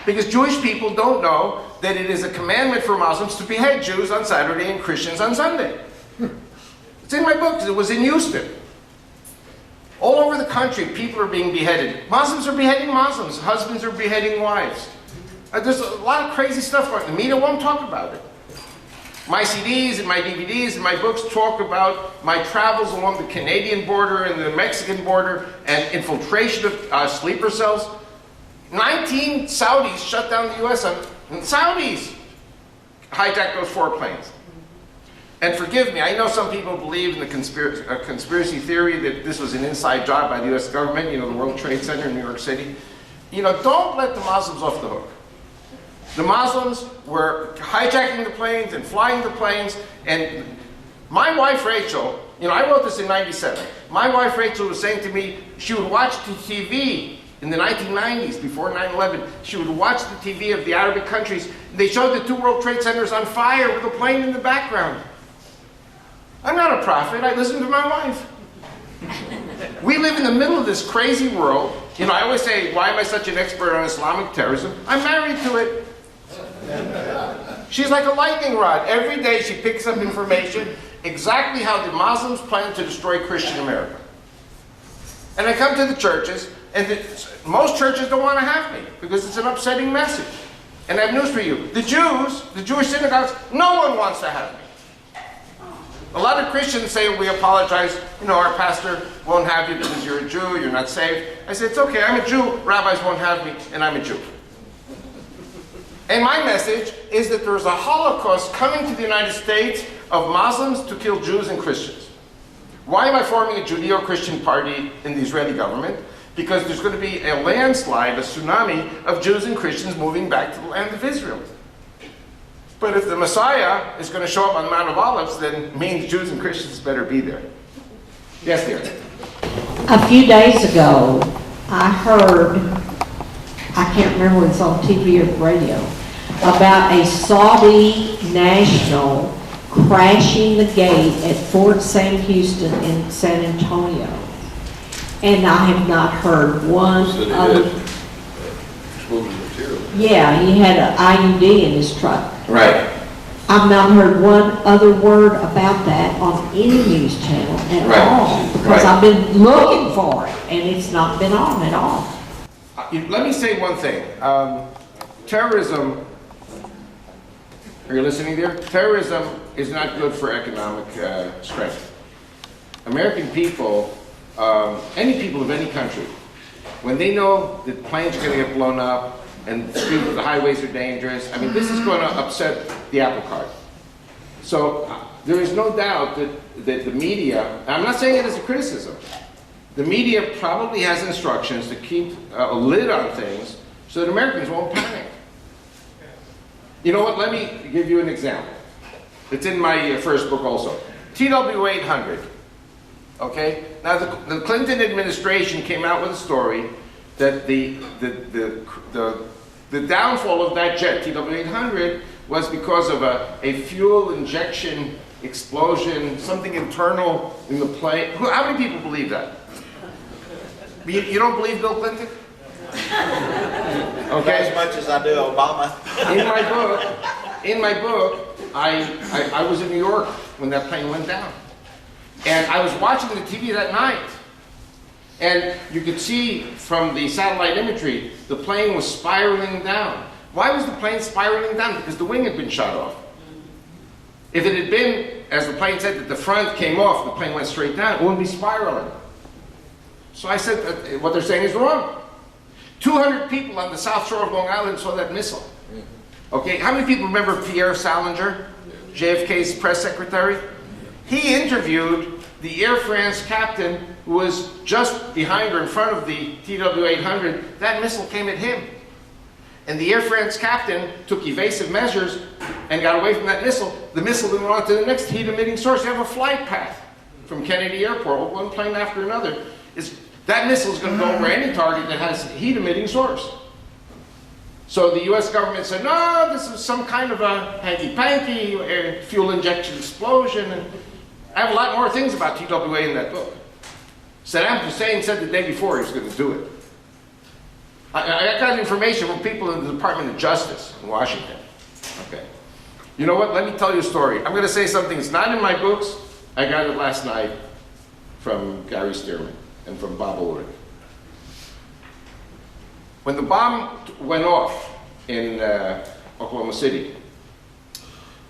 Because Jewish people don't know that it is a commandment for Muslims to behead Jews on Saturday and Christians on Sunday. It's in my book. It was in Houston. All over the country, people are being beheaded. Muslims are beheading Muslims. Husbands are beheading wives. There's a lot of crazy stuff going on. The media won't talk about it. My CDs and my DVDs and my books talk about my travels along the Canadian border and the Mexican border and infiltration of sleeper cells. 19 Saudis shut down the US and Saudis hijacked those 4 planes. And forgive me, I know some people believe in the conspiracy theory that this was an inside job by the US government, you know, the World Trade Center in New York City. You know, don't let the Muslims off the hook. The Muslims were hijacking the planes and flying the planes, and my wife Rachel, you know, I wrote this in '97. My wife Rachel was saying to me, she would watch the TV in the 1990s, before 9/11, she would watch the TV of the Arabic countries. They showed the 2 World Trade Centers on fire with a plane in the background. I'm not a prophet, I listen to my wife. We live in the middle of this crazy world. You know, I always say, why am I such an expert on Islamic terrorism? I'm married to it. She's like a lightning rod. Every day she picks up information exactly how the Muslims plan to destroy Christian America. And I come to the churches, and most churches don't want to have me because it's an upsetting message. And I have news for you. The Jews, the Jewish synagogues, no one wants to have me. A lot of Christians say, we apologize, you know, our pastor won't have you because you're a Jew, you're not saved. I say, it's okay, I'm a Jew, rabbis won't have me, and I'm a Jew. And my message is that there is a Holocaust coming to the United States of Muslims to kill Jews and Christians. Why am I forming a Judeo-Christian party in the Israeli government? Because there's going to be a landslide, a tsunami of Jews and Christians moving back to the land of Israel. But if the Messiah is going to show up on the Mount of Olives, then it means Jews and Christians better be there. Yes, dear. A few days ago, I heard, I can't remember whether it's on TV or radio, about a Saudi national crashing the gate at Fort Sam Houston in San Antonio. And I have not heard one other. Yeah, he had an IUD in his truck. Right. I've not heard one other word about that on any news channel at all. Because I've been looking for it, and it's not been on at all. Let me say one thing. Terrorism, are you listening there? Terrorism is not good for economic strength. American people, any people of any country, when they know that planes are going to get blown up and the highways are dangerous, I mean, this is going to upset the apple cart. So there is no doubt that the media, I'm not saying it as a criticism, the media probably has instructions to keep a lid on things so that Americans won't panic. You know what, let me give you an example. It's in my first book also. TW-800, okay? Now the Clinton administration came out with a story that the downfall of that jet, TW-800, was because of a fuel injection explosion, something internal in the plane. How many people believe that? You don't believe Bill Clinton? Okay. As much as I do Obama. In my book, I was in New York when that plane went down. And I was watching the TV that night. And you could see from the satellite imagery, the plane was spiraling down. Why was the plane spiraling down? Because the wing had been shot off. If it had been, as the plane said, that the front came off, the plane went straight down, it wouldn't be spiraling. So I said, what they're saying is wrong. 200 people on the South Shore of Long Island saw that missile. Okay, how many people remember Pierre Salinger, JFK's press secretary? He interviewed the Air France captain who was just behind or in front of the TW-800. That missile came at him. And the Air France captain took evasive measures and got away from that missile. The missile then went on to the next heat-emitting source. You have a flight path from Kennedy Airport, one plane after another. That missile is going to go over any target that has a heat-emitting source. So the US government said, no, this is some kind of a hanky-panky fuel injection explosion. And I have a lot more things about TWA in that book. Saddam Hussein said the day before he was going to do it. I got information from people in the Department of Justice in Washington. Okay. You know what? Let me tell you a story. I'm going to say something that's not in my books. I got it last night from Gary Stearman and from Bob Ulrich. When the bomb went off in Oklahoma City,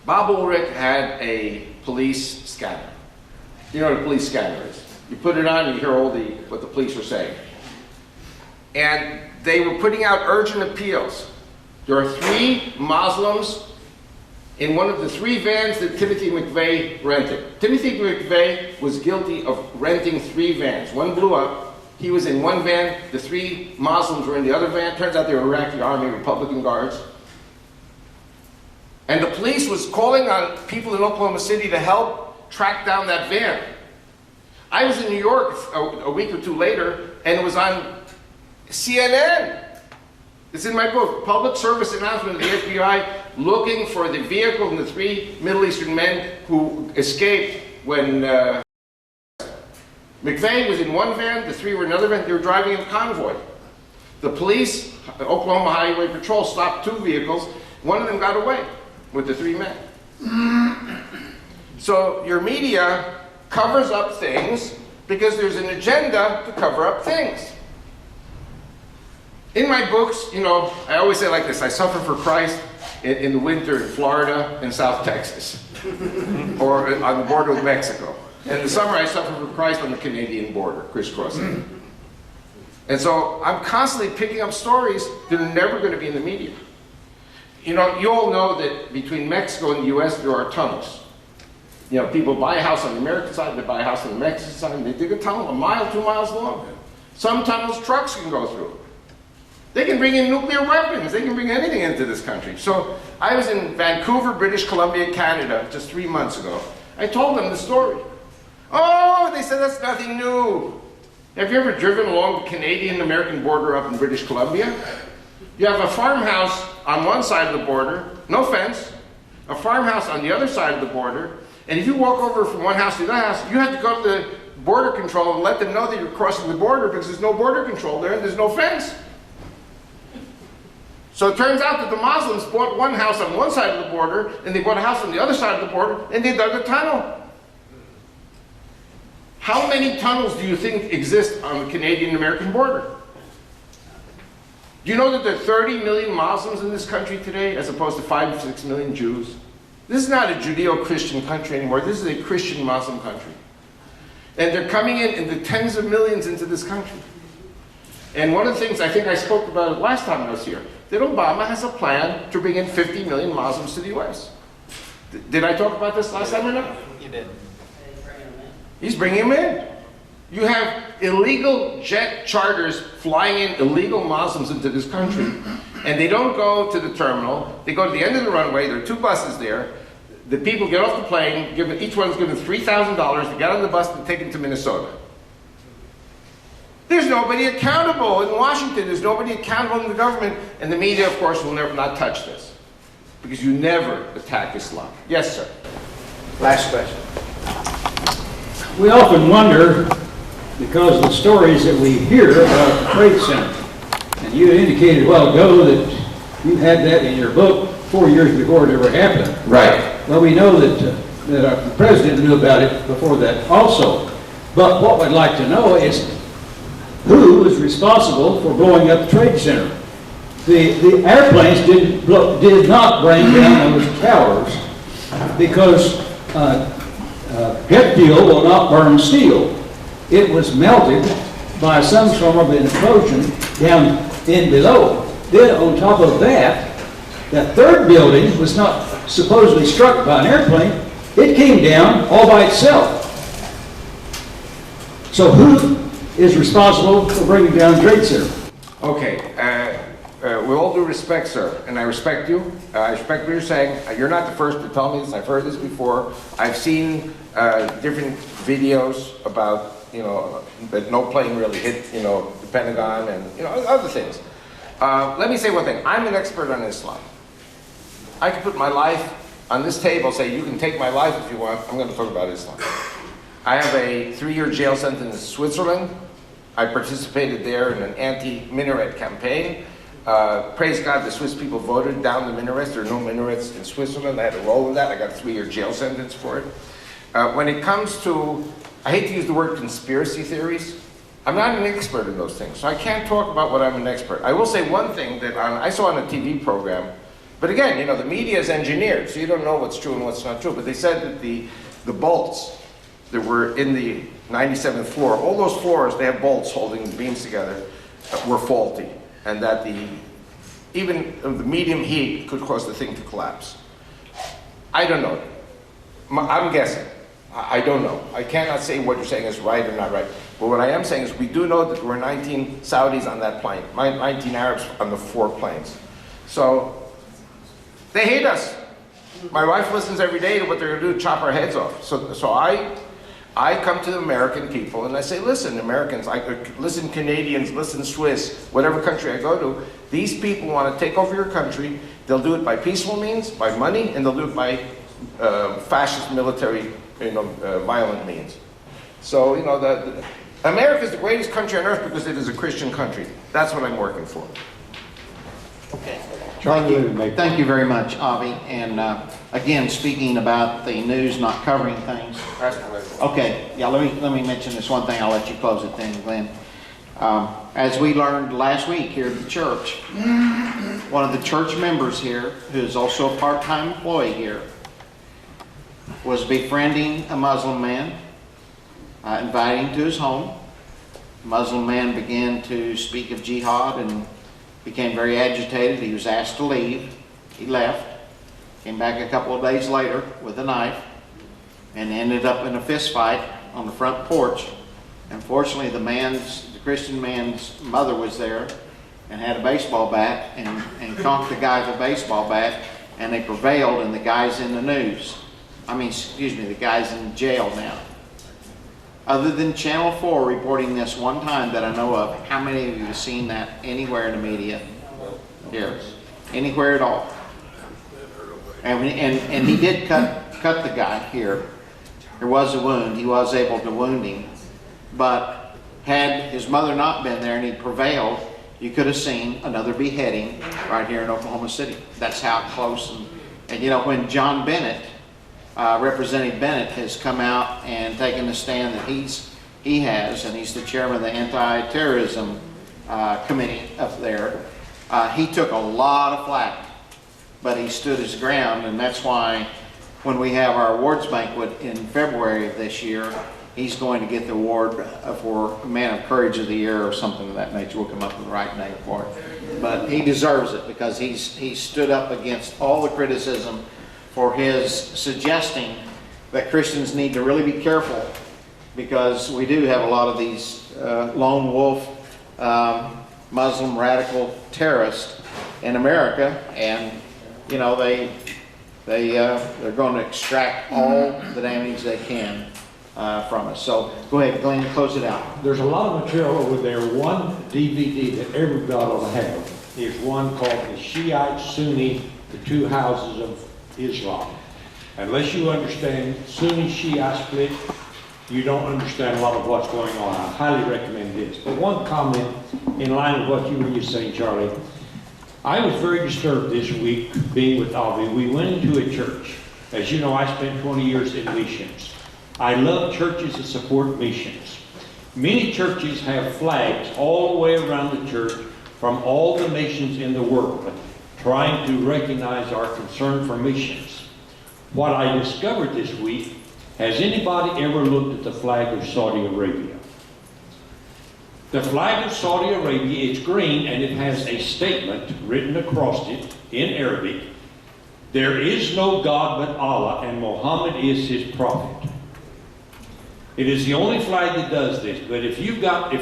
Bob Ulrich had a police scanner. You know what a police scanner is. You put it on, you hear all what the police were saying. And they were putting out urgent appeals. There are 3 Muslims in one of the 3 vans that Timothy McVeigh rented. Timothy McVeigh was guilty of renting 3 vans. One blew up. He was in one van. The 3 Muslims were in the other van. Turns out they were Iraqi Army Republican guards. And the police was calling on people in Oklahoma City to help track down that van. I was in New York a week or 2 later, and it was on CNN. It's in my book, Public Service Announcement of the FBI looking for the vehicle and the 3 Middle Eastern men who escaped when McVeigh was in one van, the 3 were in another van. They were driving in a convoy. The police, Oklahoma Highway Patrol, stopped 2 vehicles. One of them got away with the 3 men. So your media covers up things because there's an agenda to cover up things. In my books, you know, I always say like this, I suffer for Christ in the winter in Florida and South Texas, or on the border with Mexico. In the summer, I suffer for Christ on the Canadian border, crisscrossing. And so I'm constantly picking up stories that are never going to be in the media. You know, you all know that between Mexico and the US, there are tunnels. You know, people buy a house on the American side, they buy a house on the Mexican side, and they dig a tunnel 1 mile, 2 miles long. Some tunnels trucks can go through. They can bring in nuclear weapons. They can bring anything into this country. So I was in Vancouver, British Columbia, Canada, just 3 months ago. I told them the story. Oh, they said that's nothing new. Have you ever driven along the Canadian-American border up in British Columbia? You have a farmhouse on one side of the border, no fence, a farmhouse on the other side of the border, and if you walk over from one house to the other house, you have to go to the border control and let them know that you're crossing the border because there's no border control there and there's no fence. So it turns out that the Muslims bought one house on one side of the border, and they bought a house on the other side of the border, and they dug a tunnel. How many tunnels do you think exist on the Canadian-American border? Do you know that there are 30 million Muslims in this country today, as opposed to 5 or 6 million Jews? This is not a Judeo-Christian country anymore. This is a Christian-Muslim country. And they're coming in the tens of millions into this country. And one of the things, I think I spoke about it last time I was here, that Obama has a plan to bring in 50 million Muslims to the U.S. Did I talk about this last time or not? You did. He's bringing them in. You have illegal jet charters flying in illegal Muslims into this country, and they don't go to the terminal. They go to the end of the runway. There are 2 buses there. The people get off the plane, each one's given $3,000 to get on the bus and take them to Minnesota. There's nobody accountable in Washington. There's nobody accountable in the government. And the media, of course, will never not touch this. Because you never attack Islam. Yes, sir. Last question. We often wonder, because of the stories that we hear about the Trade Center, and you indicated a while ago that you had that in your book 4 years before it ever happened. Right. Well, we know that our president knew about it before that also. But what we'd like to know is who was responsible for blowing up the Trade Center. The airplanes did not bring down those towers because jet fuel will not burn steel. It was melted by some form of an explosion down in below. Then on top of that, that third building was not supposedly struck by an airplane. It came down all by itself. So who is responsible for bringing down the Trade Center? Okay. With all due respect, sir, and I respect you, I respect what you're saying. You're not the first to tell me this. I've heard this before. I've seen different videos about, you know, that no plane really hit, you know, the Pentagon and, you know, other things. Let me say one thing. I'm an expert on Islam. I can put my life on this table, say, you can take my life if you want. I'm going to talk about Islam. I have a 3-year jail sentence in Switzerland. I participated there in an anti-minaret campaign. Praise God, the Swiss people voted down the minarets. There are no minarets in Switzerland. I had a role in that. I got a 3-year jail sentence for it. When it comes to, I hate to use the word conspiracy theories. I'm not an expert in those things, so I can't talk about what I'm an expert. I will say one thing that I saw on a TV program, but again, you know, the media is engineered, so you don't know what's true and what's not true. But they said that the bolts that were in the 97th floor, all those floors, they have bolts holding the beams together, were faulty. And that even the medium heat could cause the thing to collapse. I don't know. I'm guessing. I don't know. I cannot say what you're saying is right or not right. But what I am saying is we do know that there were 19 Saudis on that plane, 19 Arabs on the 4 planes. So they hate us. My wife listens every day to what they're going to do, chop our heads off. So I come to the American people and I say, listen, Americans, listen Canadians, listen Swiss, whatever country I go to, these people want to take over your country. They'll do it by peaceful means, by money, and they'll do it by fascist military, violent means. So, America is the greatest country on earth because it is a Christian country. That's what I'm working for. Okay. Thank you very much, Avi. And again, speaking about the news not covering things. Okay, yeah, let me mention this one thing. I'll let you close it then, Glenn. As we learned last week here at the church, one of the church members here, who is also a part-time employee here, was befriending a Muslim man, inviting him to his home. The Muslim man began to speak of jihad and became very agitated. He was asked to leave. He left, came back a couple of days later with a knife, and ended up in a fist fight on the front porch. Unfortunately, the Christian man's mother was there and had a baseball bat and conked the guy with a baseball bat, and they prevailed, and the guy's in the news. The guy's in jail now. Other than Channel 4 reporting this one time that I know of, how many of you have seen that anywhere in the media? Here. Anywhere at all. And he did cut the guy here. There was a wound. He was able to wound him. But had his mother not been there and he prevailed, you could have seen another beheading right here in Oklahoma City. That's how close. And when John Bennett, Representative Bennett, has come out and taken the stand that he has, and he's the chairman of the anti-terrorism committee up there, he took a lot of flack, but he stood his ground, and that's why when we have our awards banquet in February of this year, he's going to get the award for Man of Courage of the Year or something of that nature. We'll come up with the right name for it. But he deserves it because he stood up against all the criticism for his suggesting that Christians need to really be careful, because we do have a lot of these lone wolf Muslim radical terrorists in America, and they're going to extract all the damage they can from us. So go ahead, Glenn, close it out. There's a lot of material over there. One DVD that everybody ought to have is one called The Shiite Sunni, the Two Houses of Islam. Unless you understand Sunni Shia split, you don't understand a lot of what's going on. I highly recommend this. But one comment in line with what you were just saying, Charlie. I was very disturbed this week being with Avi. We went into a church. As you know, I spent 20 years in missions. I love churches that support missions. Many churches have flags all the way around the church from all the nations in the world, trying to recognize our concern for missions. What I discovered this week, has anybody ever looked at the flag of Saudi Arabia? The flag of Saudi Arabia is green and it has a statement written across it in Arabic. There is no God but Allah and Muhammad is his prophet. It is the only flag that does this. But if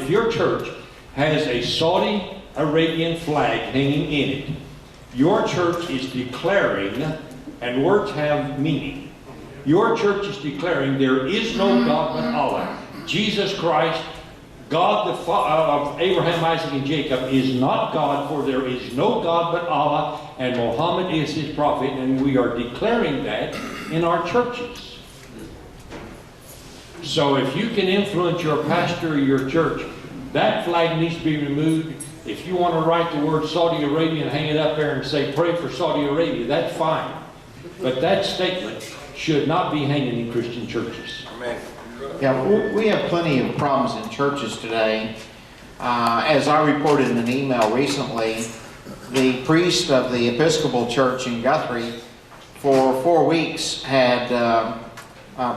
your church has a Saudi Arabian flag hanging in it, your church is declaring, and words have meaning, your church is declaring there is no God but Allah. Jesus Christ, God of Abraham, Isaac, and Jacob, is not God, for there is no God but Allah, and Muhammad is his prophet, and we are declaring that in our churches. So if you can influence your pastor or your church, that flag needs to be removed. If you want to write the word Saudi Arabia and hang it up there and say, pray for Saudi Arabia, that's fine. But that statement should not be hanging in Christian churches. Amen. Yeah, we have plenty of problems in churches today. As I reported in an email recently, the priest of the Episcopal Church in Guthrie for 4 weeks had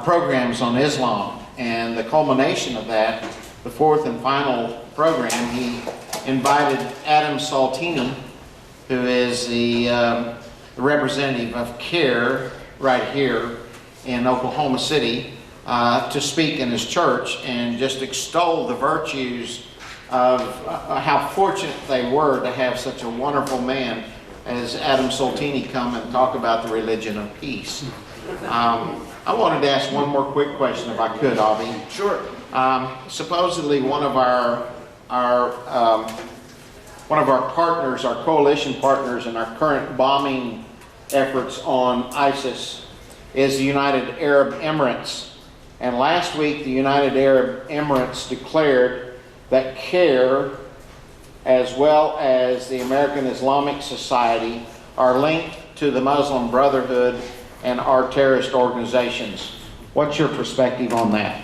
programs on Islam. And the culmination of that, the fourth and final program, he invited Adam Saltini, who is the representative of CARE, right here in Oklahoma City to speak in his church and just extol the virtues of how fortunate they were to have such a wonderful man as Adam Soltini come and talk about the religion of peace. I wanted to ask one more quick question, if I could, Avi. Sure. Supposedly, one of our partners, our coalition partners in our current bombing efforts on ISIS is the United Arab Emirates. And last week, the United Arab Emirates declared that CARE, as well as the American Islamic Society, are linked to the Muslim Brotherhood and are terrorist organizations. What's your perspective on that?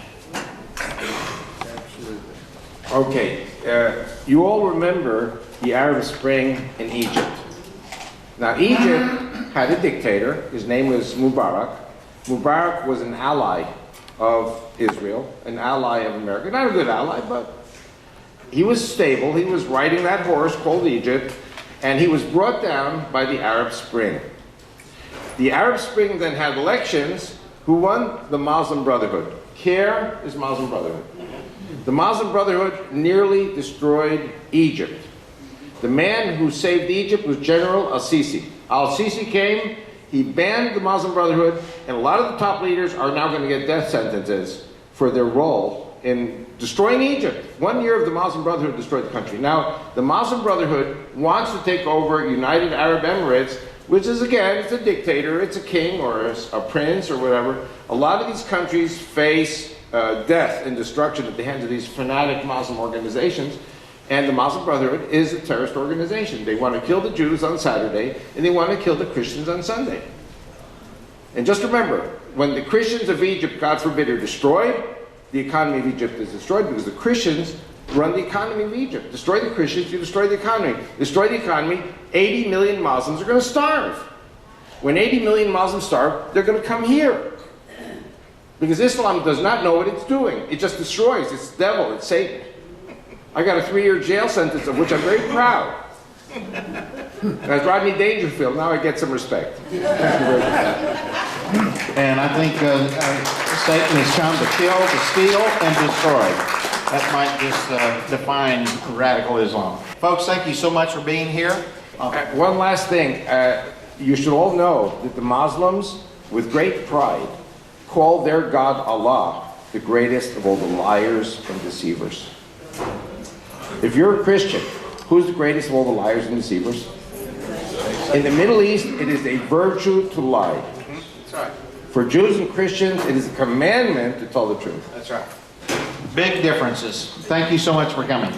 Okay, you all remember the Arab Spring in Egypt. Now, Egypt had a dictator. His name was Mubarak. Mubarak was an ally of Israel, an ally of America. Not a good ally, but he was stable. He was riding that horse called Egypt, and he was brought down by the Arab Spring. The Arab Spring then had elections. Who won? The Muslim Brotherhood. CARE is Muslim Brotherhood. The Muslim Brotherhood nearly destroyed Egypt. The man who saved Egypt was General al-Sisi. Al-Sisi came, he banned the Muslim Brotherhood, and a lot of the top leaders are now going to get death sentences for their role in destroying Egypt. 1 year of the Muslim Brotherhood destroyed the country. Now, the Muslim Brotherhood wants to take over United Arab Emirates, which is, again, it's a dictator, it's a king or a prince or whatever. A lot of these countries face death and destruction at the hands of these fanatic Muslim organizations, and the Muslim Brotherhood is a terrorist organization. They want to kill the Jews on Saturday, and they want to kill the Christians on Sunday. And just remember, when the Christians of Egypt, God forbid, are destroyed, the economy of Egypt is destroyed because the Christians run the economy of Egypt. Destroy the Christians, you destroy the economy. Destroy the economy, 80 million Muslims are going to starve. When 80 million Muslims starve, they're going to come here. Because Islam does not know what it's doing. It just destroys. It's the devil. It's Satan. I got a 3-year jail sentence, of which I'm very proud. That's Rodney Dangerfield. Now I get some respect. Thank you very much. And I think Satan has come to kill, to steal, and destroy. That might just define radical Islam. Folks, thank you so much for being here. One last thing. You should all know that the Muslims, with great pride, call their God Allah the greatest of all the liars and deceivers. If you're a Christian, who's the greatest of all the liars and deceivers? In the Middle East, it is a virtue to lie. That's right. For Jews and Christians, it is a commandment to tell the truth. That's right. Big differences. Thank you so much for coming.